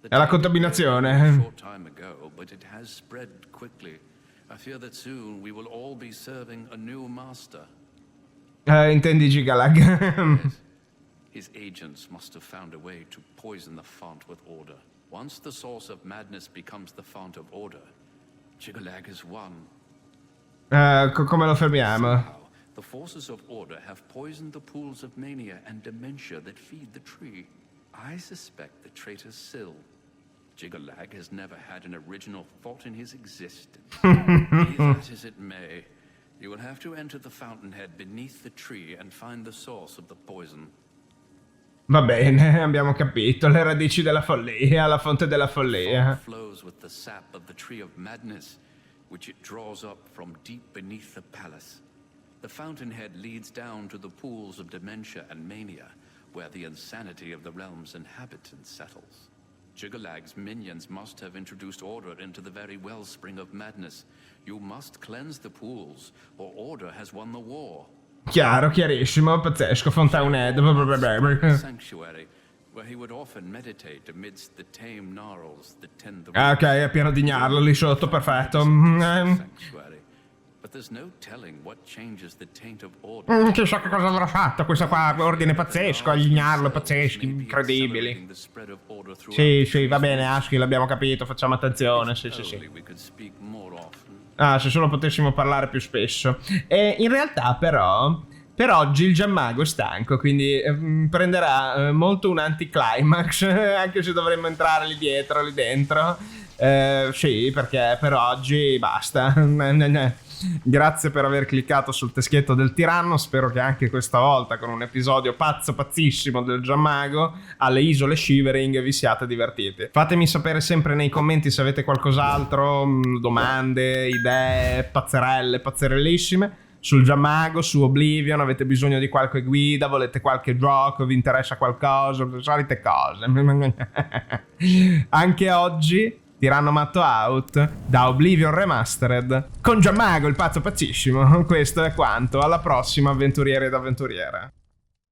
The È la time contaminazione. began a short time ago, but it has spread quickly. I fear that soon we will all be serving a new master. Intendi Gigalag? His agents must have found a way to poison the font with order. Once the source of madness becomes the font of order, Gigalag is won. Come lo fermiamo? Somehow, the forces of order have poisoned the pools of mania and dementia that feed the tree. I suspect the traitor Syl. Gigalag has never had an original thought in his existence. Be that as it may, you will have to enter the fountainhead beneath the tree and find the source of the poison. Va bene, abbiamo capito. Le radici della follia, la fonte della The follia. font flows with the sap of the tree of madness, which it draws up from deep beneath the palace. The fountainhead leads down to the pools of dementia and mania, where the insanity of the realm's inhabitants settles. Gigalag's minions must have introduced order into the very wellspring of madness. You must cleanse the pools, or order has won the war. Chiaro, chiarissimo, pazzesco. Fountainhead. Sanctuary, where he would often meditate amidst the tame gnarls that tend the Ah, ok, è pieno di gnarlo lì sotto, perfetto. sanctuary. But there's no telling what changes the taint of order. Chissà che cosa avrà fatto questo qua, ordine pazzesco, gli gnarlo pazzeschi, incredibili. Sì, sì, va bene, Ashky, l'abbiamo capito, facciamo attenzione, sì, sì, sì. We could speak more often. Ah, se solo potessimo parlare più spesso. E in realtà però, per oggi il Giammago è stanco, quindi prenderà molto un anticlimax, anche se dovremmo entrare lì dietro, lì dentro. Sì, perché per oggi basta. Grazie per aver cliccato sul teschietto del tiranno. Spero che anche questa volta, con un episodio pazzissimo del Giammago alle isole Shivering, vi siate divertiti. Fatemi sapere sempre nei commenti se avete qualcos'altro, domande, idee, pazzerellissime sul Giammago, su Oblivion. Avete bisogno di qualche guida, volete qualche gioco, vi interessa qualcosa, le solite cose. Anche oggi Tiranno Matto out da Oblivion Remastered con Giammago, il pazzo pazzissimo. Questo è quanto, alla prossima avventurieri ed avventuriere.